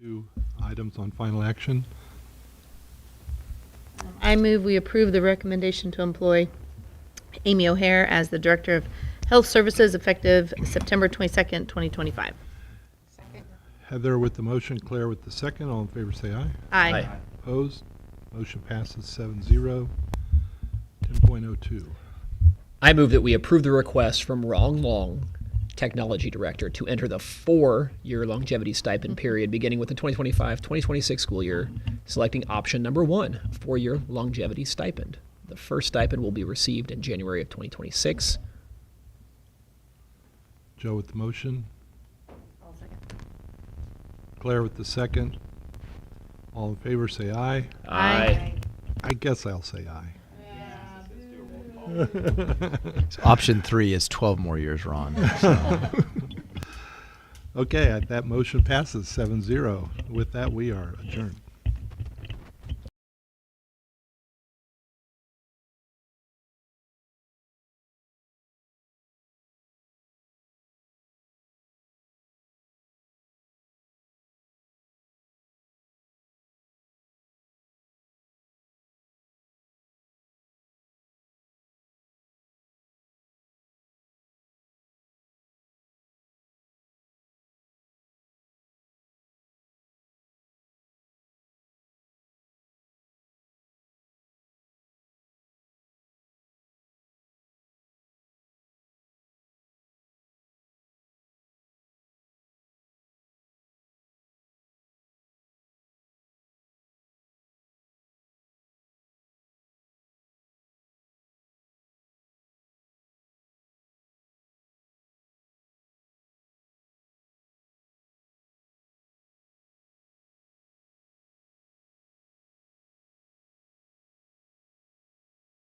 Two items on final action. I move we approve the recommendation to employ Amy O'Hare as the Director of Health Services effective September 22nd, 2025. Heather with the motion, Claire with the second. All in favor say aye. Aye. Opposed? Motion passes 7-0. 10.02. I move that we approve the request from Rong Long, Technology Director, to enter the 4-year longevity stipend period beginning with the 2025-2026 school year, selecting option number 1, 4-year longevity stipend. The first stipend will be received in January of 2026. Joe with the motion. Claire with the second. All in favor say aye. Aye. I guess I'll say aye. So option 3 is 12 more years, Ron. So. Okay, that motion passes 7-0. With that, we are adjourned.